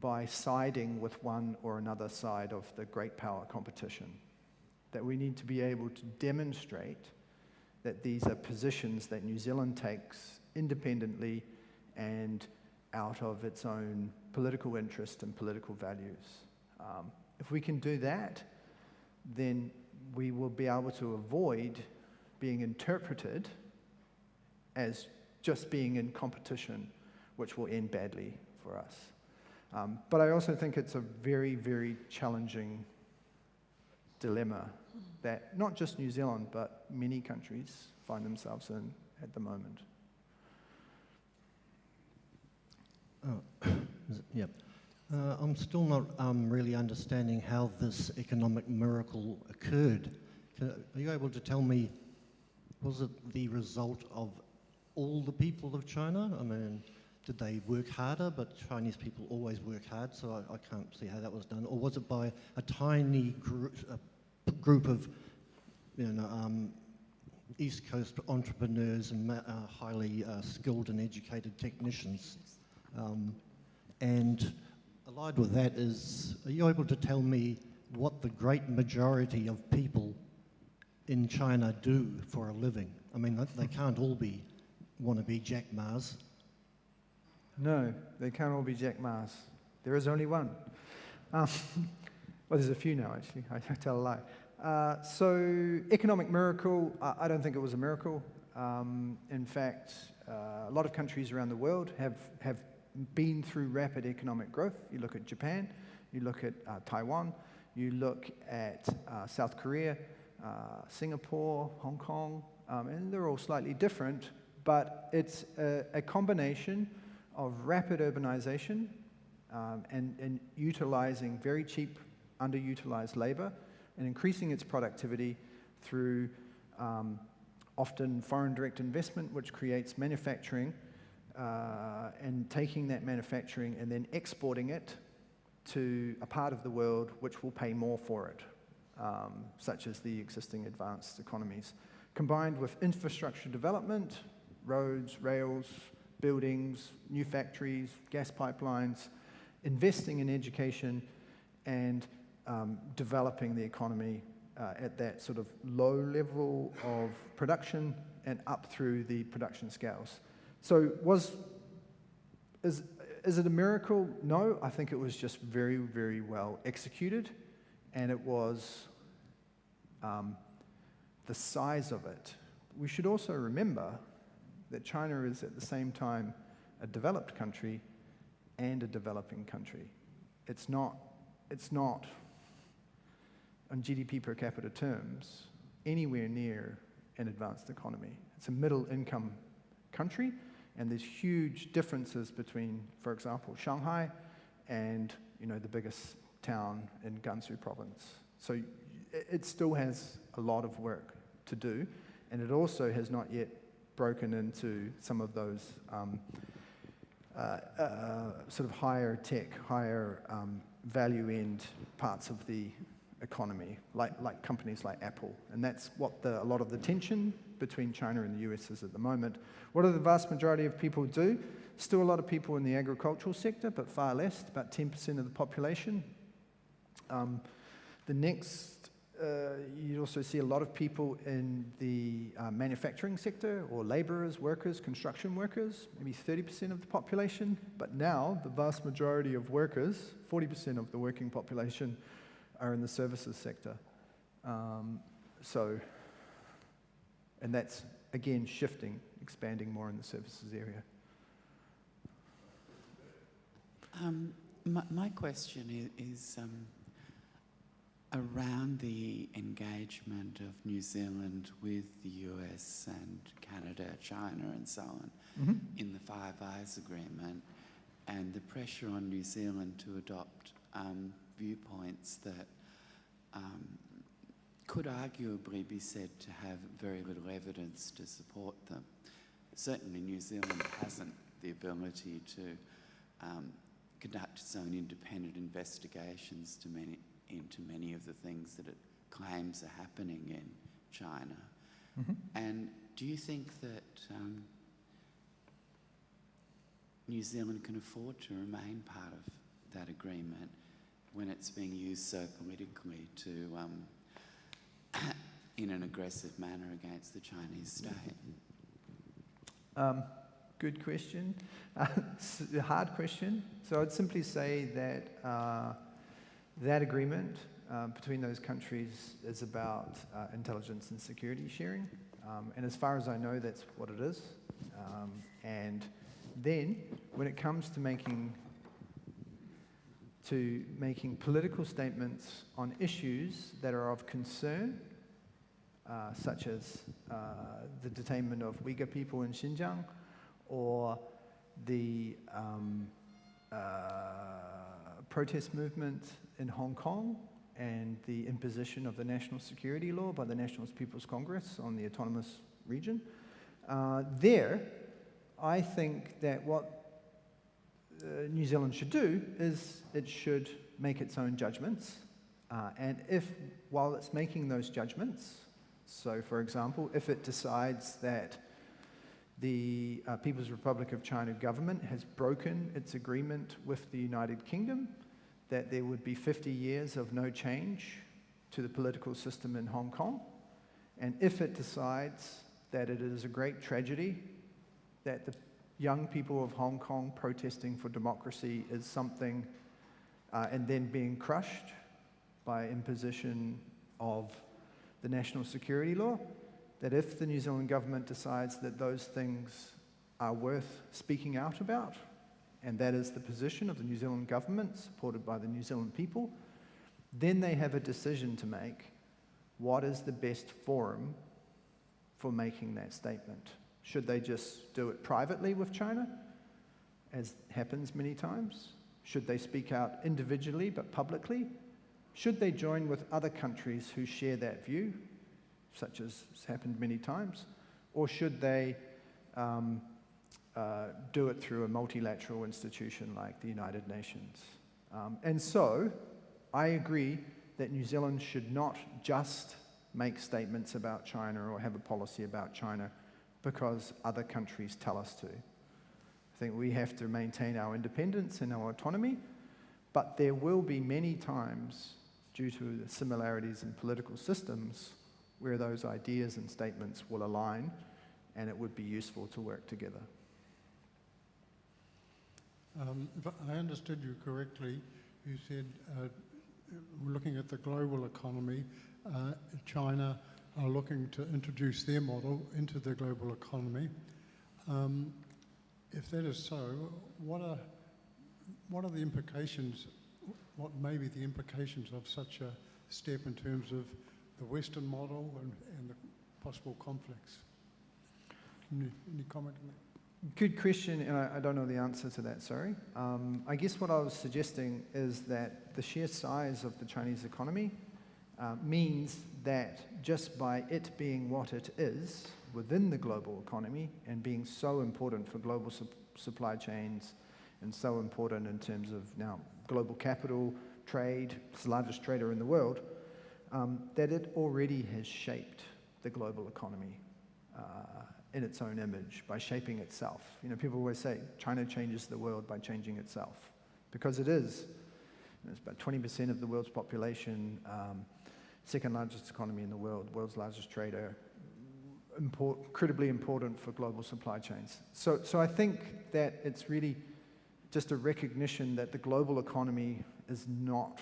by siding with one or another side of the great power competition. That we need to be able to demonstrate that these are positions that New Zealand takes independently and out of its own political interest and political values. If we can do that, then we will be able to avoid being interpreted as just being in competition, which will end badly for us. But I also think it's a very, very challenging dilemma that not just New Zealand, but many countries find themselves in at the moment. Yeah. I'm still not really understanding how this economic miracle occurred. Are you able to tell me, was it the result of all the people of China? I mean, did they work harder? But Chinese people always work hard, so I can't see how that was done. Or was it by a tiny group of, East Coast entrepreneurs and highly skilled and educated technicians? And allied with that is, are you able to tell me what the great majority of people in China do for a living? I mean, they can't all want to be Jack Ma's. No, they can't all be Jack Ma's. There is only one. Well, there's a few now, actually. I tell a lie. So, economic miracle, I don't think it was a miracle. In fact, a lot of countries around the world have been through rapid economic growth. You look at Japan, you look at Taiwan, you look at South Korea, Singapore, Hong Kong, and they're all slightly different, but it's a combination of rapid urbanization and utilizing very cheap, underutilized labor and increasing its productivity through often foreign direct investment, which creates manufacturing, and taking that manufacturing and then exporting it to a part of the world which will pay more for it, such as the existing advanced economies. Combined with infrastructure development, roads, rails, buildings, new factories, gas pipelines, investing in education, and developing the economy at that sort of low level of production and up through the production scales. So is it a miracle? No, I think it was just very, very well executed, and it was the size of it. We should also remember that China is at the same time a developed country and a developing country. It's not on GDP per capita terms anywhere near an advanced economy. It's a middle income country, and there's huge differences between, for example, Shanghai and the biggest town in Gansu province. So it still has a lot of work to do, and it also has not yet broken into some of those sort of higher tech, higher value end parts of the economy, like companies like Apple. And that's what a lot of the tension between China and the US is at the moment. What do the vast majority of people do? Still a lot of people in the agricultural sector, but far less, about 10% of the population. The next, you also see a lot of people in the manufacturing sector, or laborers, workers, construction workers, maybe 30% of the population. But now, the vast majority of workers, 40% of the working population, are in the services sector. And that's, again, shifting, expanding more in the services area. My question is around the engagement of New Zealand with the US and Canada, China and so on in the Five Eyes Agreement, and the pressure on New Zealand to adopt viewpoints that could arguably be said to have very little evidence to support them. Certainly New Zealand hasn't the ability to conduct its own independent investigations into many of the things that it claims are happening in China. And do you think that New Zealand can afford to remain part of that agreement when it's being used so politically to, in an aggressive manner against the Chinese state? Good question. It's a hard question. So I'd simply say that that agreement between those countries is about intelligence and security sharing. And as far as I know, that's what it is. And then when it comes to making political statements on issues that are of concern, such as the detainment of Uyghur people in Xinjiang, or the protest movement in Hong Kong and the imposition of the national security law by the National People's Congress on the autonomous region. There, I think that what New Zealand should do is it should make its own judgments. And if, while it's making those judgments, so for example, if it decides that the People's Republic of China government has broken its agreement with the United Kingdom, that there would be 50 years of no change to the political system in Hong Kong, and if it decides that it is a great tragedy that the young people of Hong Kong protesting for democracy is something and then being crushed by imposition of the national security law, that if the New Zealand government decides that those things are worth speaking out about, and that is the position of the New Zealand government, supported by the New Zealand people, then they have a decision to make. What is the best forum for making that statement? Should they just do it privately with China, as happens many times? Should they speak out individually but publicly? Should they join with other countries who share that view, such as has happened many times? Or should they do it through a multilateral institution like the United Nations? And so, I agree that New Zealand should not just make statements about China or have a policy about China because other countries tell us to. I think we have to maintain our independence and our autonomy, but there will be many times, due to the similarities in political systems, where those ideas and statements will align, and it would be useful to work together. If I understood you correctly, you said, looking at the global economy, China are looking to introduce their model into the global economy. If that is so, what are the implications, what may be the implications of such a step in terms of the Western model and the possible conflicts? Any comment on that? Good question, and I don't know the answer to that, sorry. I guess what I was suggesting is that the sheer size of the Chinese economy means that just by it being what it is within the global economy and being so important for global supply chains and so important in terms of now global capital, trade, it's the largest trader in the world, that it already has shaped the global economy in its own image by shaping itself. You know, people always say China changes the world by changing itself, because it is. It's about 20% of the world's population, second largest economy in the world, world's largest trader, critically important for global supply chains. So I think that it's really just a recognition that the global economy is not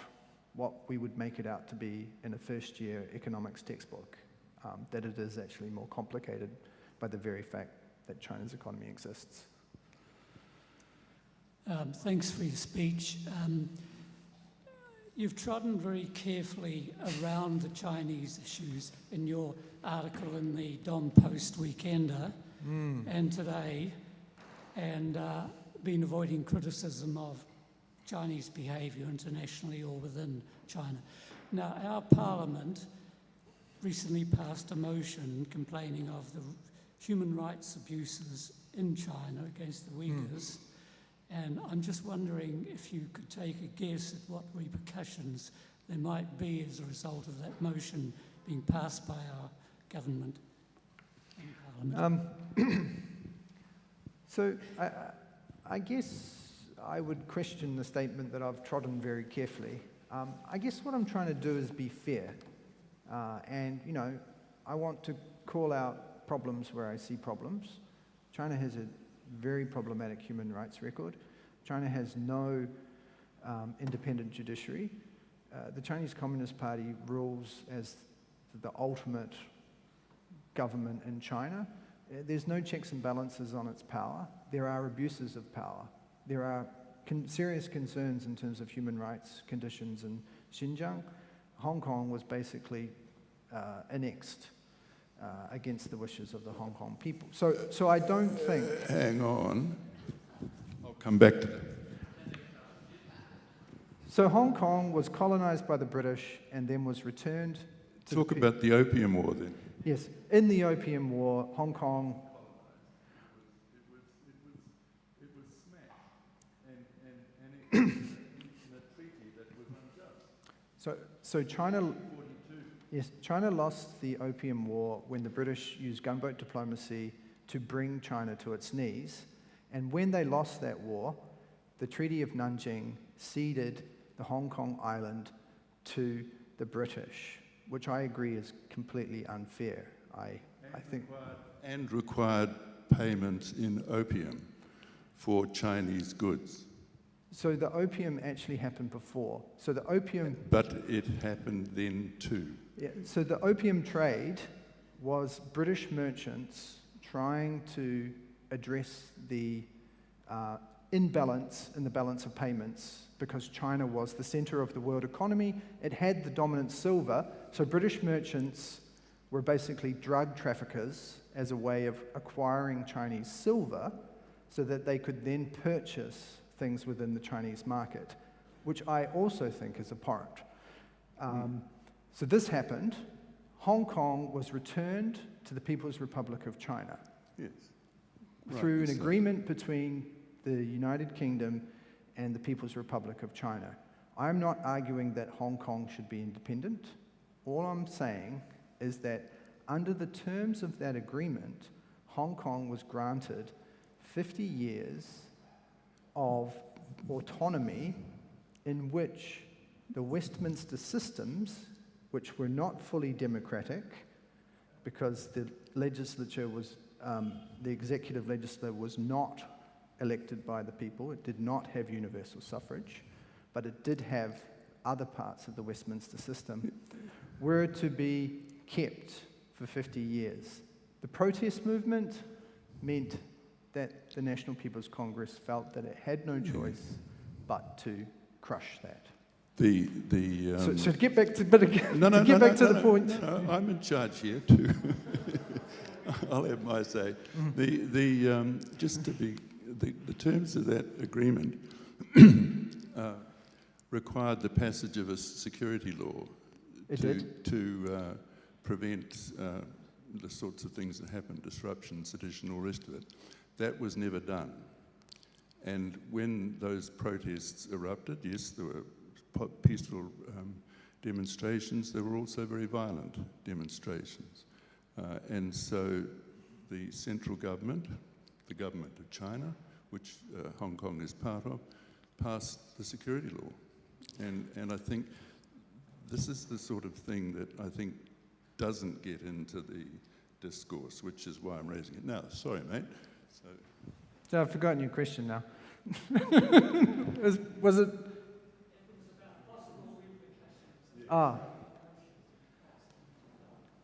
what we would make it out to be in a first-year economics textbook, that it is actually more complicated by the very fact that China's economy exists. Thanks for your speech. You've trodden very carefully around the Chinese issues in your article in the Dom Post Weekender and today, and been avoiding criticism of Chinese behaviour internationally or within China. Now, our Parliament recently passed a motion complaining of the human rights abuses in China against the Uyghurs, and I'm just wondering if you could take a guess at what repercussions there might be as a result of that motion being passed by our government and Parliament. So I guess I would question the statement that I've trodden very carefully. I guess what I'm trying to do is be fair. And, you know, I want to call out problems where I see problems. China has a very problematic human rights record. China has no independent judiciary. The Chinese Communist Party rules as the ultimate government in China. There's no checks and balances on its power. There are abuses of power. There are serious concerns in terms of human rights conditions in Xinjiang. Hong Kong was basically annexed against the wishes of the Hong Kong people. So I don't think... Hang on. I'll come back to that. So Hong Kong was colonized by the British and then was returned to Talk about the Opium War then. Yes, in the Opium War, Hong Kong... It was smashed and in a treaty that was unjust. So China... Yes, China lost the Opium War when the British used gunboat diplomacy to bring China to its knees. And when they lost that war, the Treaty of Nanjing ceded the Hong Kong island to the British, which I agree is completely unfair. I think... And required payment in opium for Chinese goods. So the opium actually happened before. So the opium... But it happened then too. Yeah, so the opium trade was British merchants trying to address the imbalance in the balance of payments because China was the center of the world economy. It had the dominant silver, so British merchants were basically drug traffickers as a way of acquiring Chinese silver so that they could then purchase things within the Chinese market, which I also think is abhorrent. So this happened. Hong Kong was returned to the People's Republic of China. Yes. Through an agreement between the United Kingdom and the People's Republic of China. I'm not arguing that Hong Kong should be independent. All I'm saying is that under the terms of that agreement, Hong Kong was granted 50 years of autonomy in which the Westminster systems, which were not fully democratic, because the legislature was, the executive legislature was not elected by the people. It did not have universal suffrage, but it did have other parts of the Westminster system, were to be kept for 50 years. The protest movement meant that the National People's Congress felt that it had no choice but to crush that. So to get back to, the point. No, I'm in charge here too. I'll have my say. Just to be, the terms of that agreement required the passage of a security law to prevent the sorts of things that happen, disruption, sedition, all the rest of it. That was never done. And when those protests erupted, yes, there were peaceful demonstrations. There were also very violent demonstrations. And so the central government, the government of China, which Hong Kong is part of, passed the security law. And I think this is the sort of thing that I think doesn't get into the discourse, which is why I'm raising it now. Sorry, mate. So I've forgotten your question now. Was it?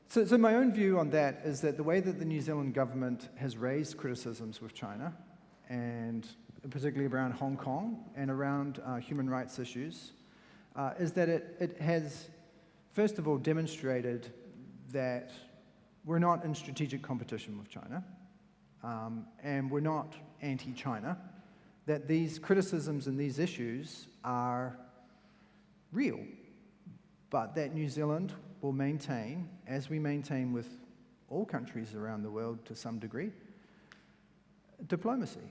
So my own view on that is that the way that the New Zealand government has raised criticisms with China, and particularly around Hong Kong and around human rights issues, is that it has, first of all, demonstrated that we're not in strategic competition with China, and we're not anti-China, that these criticisms and these issues are real, but that New Zealand will maintain, as we maintain with all countries around the world to some degree, diplomacy.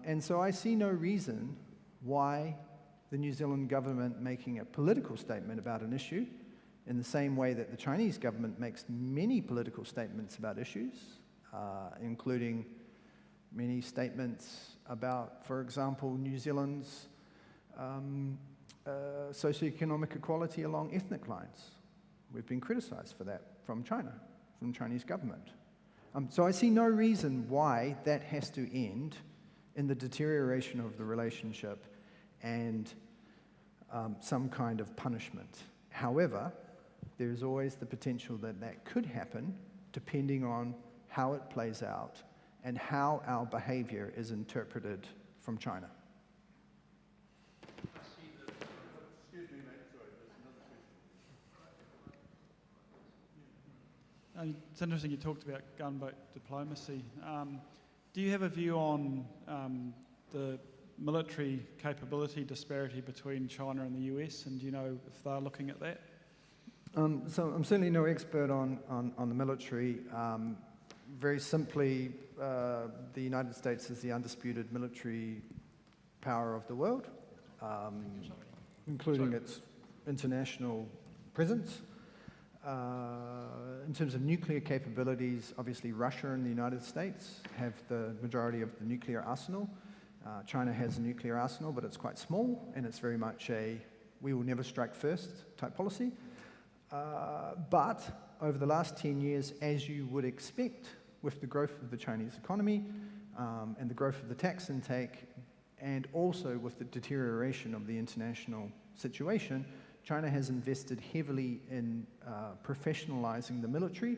And so I see no reason why the New Zealand government making a political statement about an issue in the same way that the Chinese government makes many political statements about issues, including many statements about, for example, New Zealand's socioeconomic equality along ethnic lines. We've been criticized for that from China, from the Chinese government. So I see no reason why that has to end in the deterioration of the relationship and some kind of punishment. However, there's always the potential that that could happen depending on how it plays out and how our behavior is interpreted from China. Excuse me, mate. Sorry, there's another question. It's interesting you talked about gunboat diplomacy. Do you have a view on the military capability disparity between China and the US, and do you know if they're looking at that? So I'm certainly no expert on the military. Very simply, the United States is the undisputed military power of the world, including its international presence. In terms of nuclear capabilities, obviously Russia and the United States have the majority of the nuclear arsenal. China has a nuclear arsenal, but it's quite small, and it's very much a we will never strike first type policy. But over the last 10 years, as you would expect, with the growth of the Chinese economy and the growth of the tax intake, and also with the deterioration of the international situation, China has invested heavily in professionalizing the military,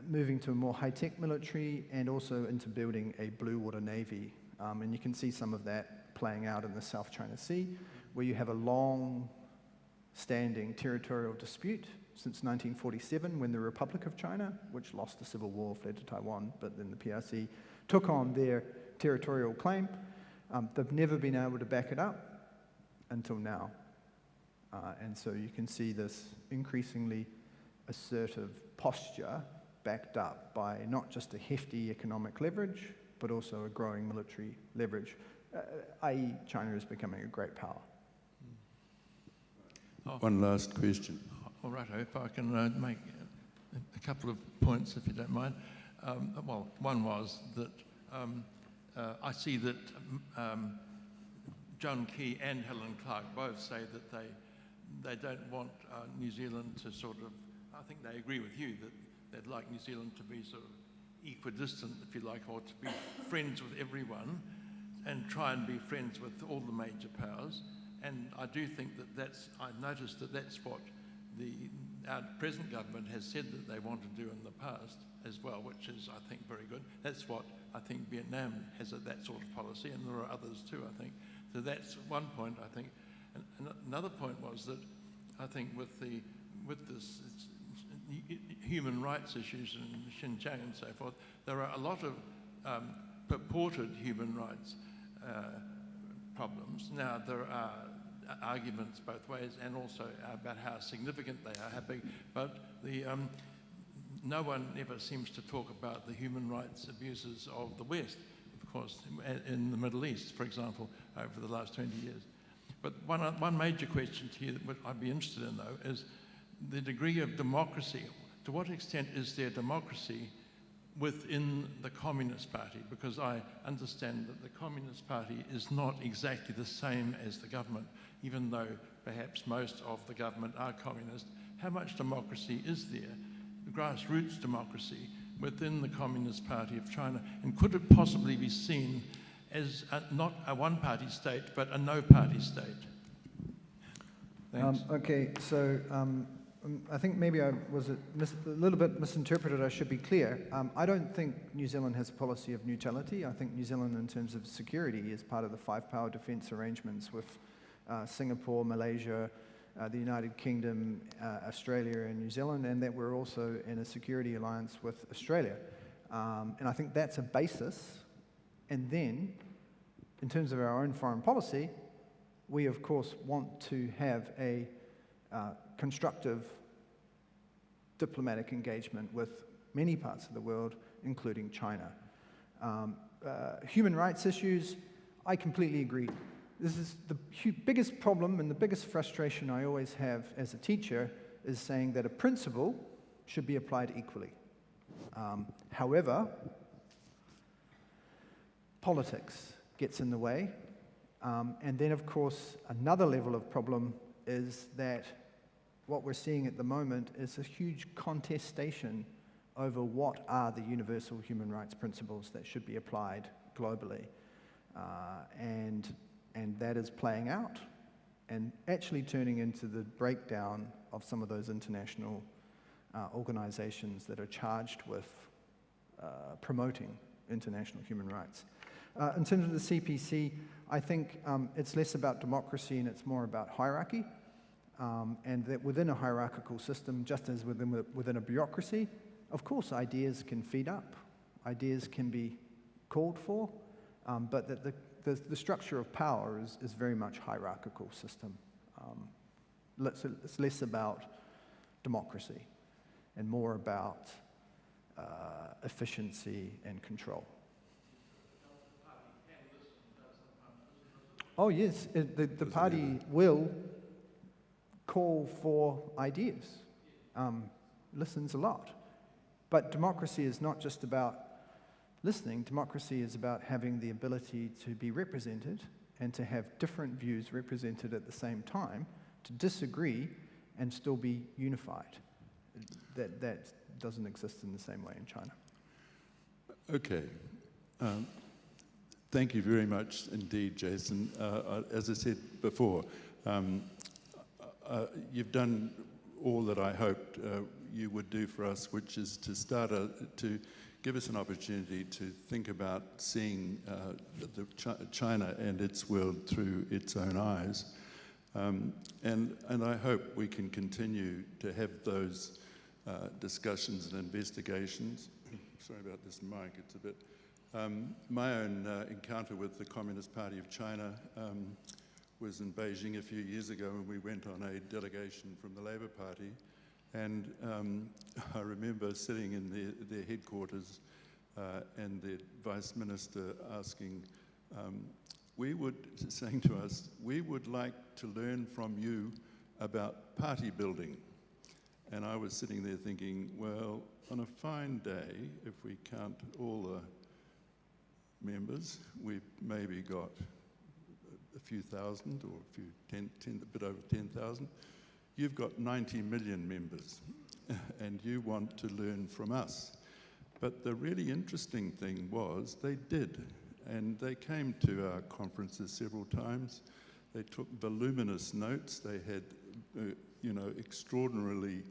moving to a more high-tech military, and also into building a blue water navy. And you can see some of that playing out in the South China Sea, where you have a long-standing territorial dispute since 1947, when the Republic of China, which lost the Civil War, fled to Taiwan, but then the PRC took on their territorial claim. They've never been able to back it up until now. And so you can see this increasingly assertive posture backed up by not just a hefty economic leverage, but also a growing military leverage, i.e. China is becoming a great power. One last question. All right, if I can make a couple of points, if you don't mind. Well, one was that I see that John Key and Helen Clark both say that they don't want New Zealand to sort of, I think they agree with you that they'd like New Zealand to be sort of equidistant, if you like, or to be friends with everyone and try and be friends with all the major powers. And I do think that I've noticed that that's what our present government has said that they want to do in the past as well, which is, I think, very good. That's what I think Vietnam has, that sort of policy, and there are others too, I think. So that's one point, I think. And another point was that I think with this human rights issues in Xinjiang and so forth, there are a lot of purported human rights problems. Now, there are arguments both ways, and also about how significant they are, how big, but no one ever seems to talk about the human rights abuses of the West, of course, in the Middle East, for example, over the last 20 years. But one major question to you that I'd be interested in, though, is the degree of democracy. To what extent is there democracy within the Communist Party? Because I understand that the Communist Party is not exactly the same as the government, even though perhaps most of the government are communist. How much democracy is there, grassroots democracy, within the Communist Party of China? And could it possibly be seen as not a one-party state, but a no-party state? Thanks. Okay, so I think maybe I was a little bit misinterpreted. I should be clear. I don't think New Zealand has a policy of neutrality. I think New Zealand, in terms of security, is part of the five-power defence arrangements with Singapore, Malaysia, the United Kingdom, Australia, and New Zealand, and that we're also in a security alliance with Australia. And I think that's a basis. And then, in terms of our own foreign policy, we, of course, want to have a constructive diplomatic engagement with many parts of the world, including China. Human rights issues, I completely agree. This is the biggest problem and the biggest frustration I always have as a teacher, is saying that a principle should be applied equally. However, politics gets in the way. And then, of course, another level of problem is that what we're seeing at the moment is a huge contestation over what are the universal human rights principles that should be applied globally. And that is playing out and actually turning into the breakdown of some of those international organizations that are charged with promoting international human rights. In terms of the CPC, I think it's less about democracy and it's more about hierarchy. And that within a hierarchical system, just as within a bureaucracy, of course ideas can feed up, ideas can be called for, but that the the structure of power is very much hierarchical system. It's less about democracy and more about efficiency and control. Oh yes, the party will call for ideas, listens a lot. But democracy is not just about listening. Democracy is about having the ability to be represented and to have different views represented at the same time, to disagree and still be unified. That doesn't exist in the same way in China. Okay. Thank you very much indeed, Jason. As I said before, you've done all that I hoped you would do for us, which is to start to give us an opportunity to think about seeing China and its world through its own eyes. And I hope we can continue to have those discussions and investigations. Sorry about this mic, it's a bit... my own encounter with the Communist Party of China was in Beijing a few years ago, when we went on a delegation from the Labour Party, and I remember sitting in their headquarters and the Vice Minister asking, saying to us, we would like to learn from you about party building. And I was sitting there thinking, well, on a fine day, if we count all the members, we've maybe got a few thousand, or a bit over 10,000. You've got 90 million members, and you want to learn from us. But the really interesting thing was they did, and they came to our conferences several times. They took voluminous notes. They had, extraordinarily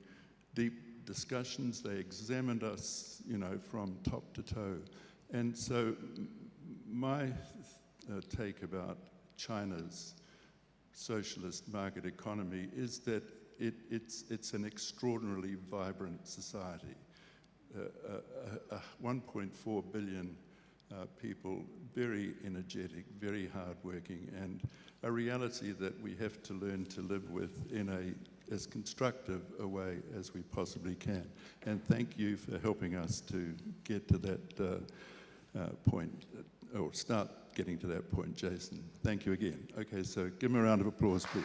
deep discussions. They examined us, from top to toe. And so my take about China's socialist market economy is that it's an extraordinarily vibrant society. 1.4 billion people, very energetic, very hardworking, and a reality that we have to learn to live with in as constructive a way as we possibly can. And thank you for helping us to get to that point, or start getting to that point, Jason. Thank you again. Okay, so give him a round of applause, please.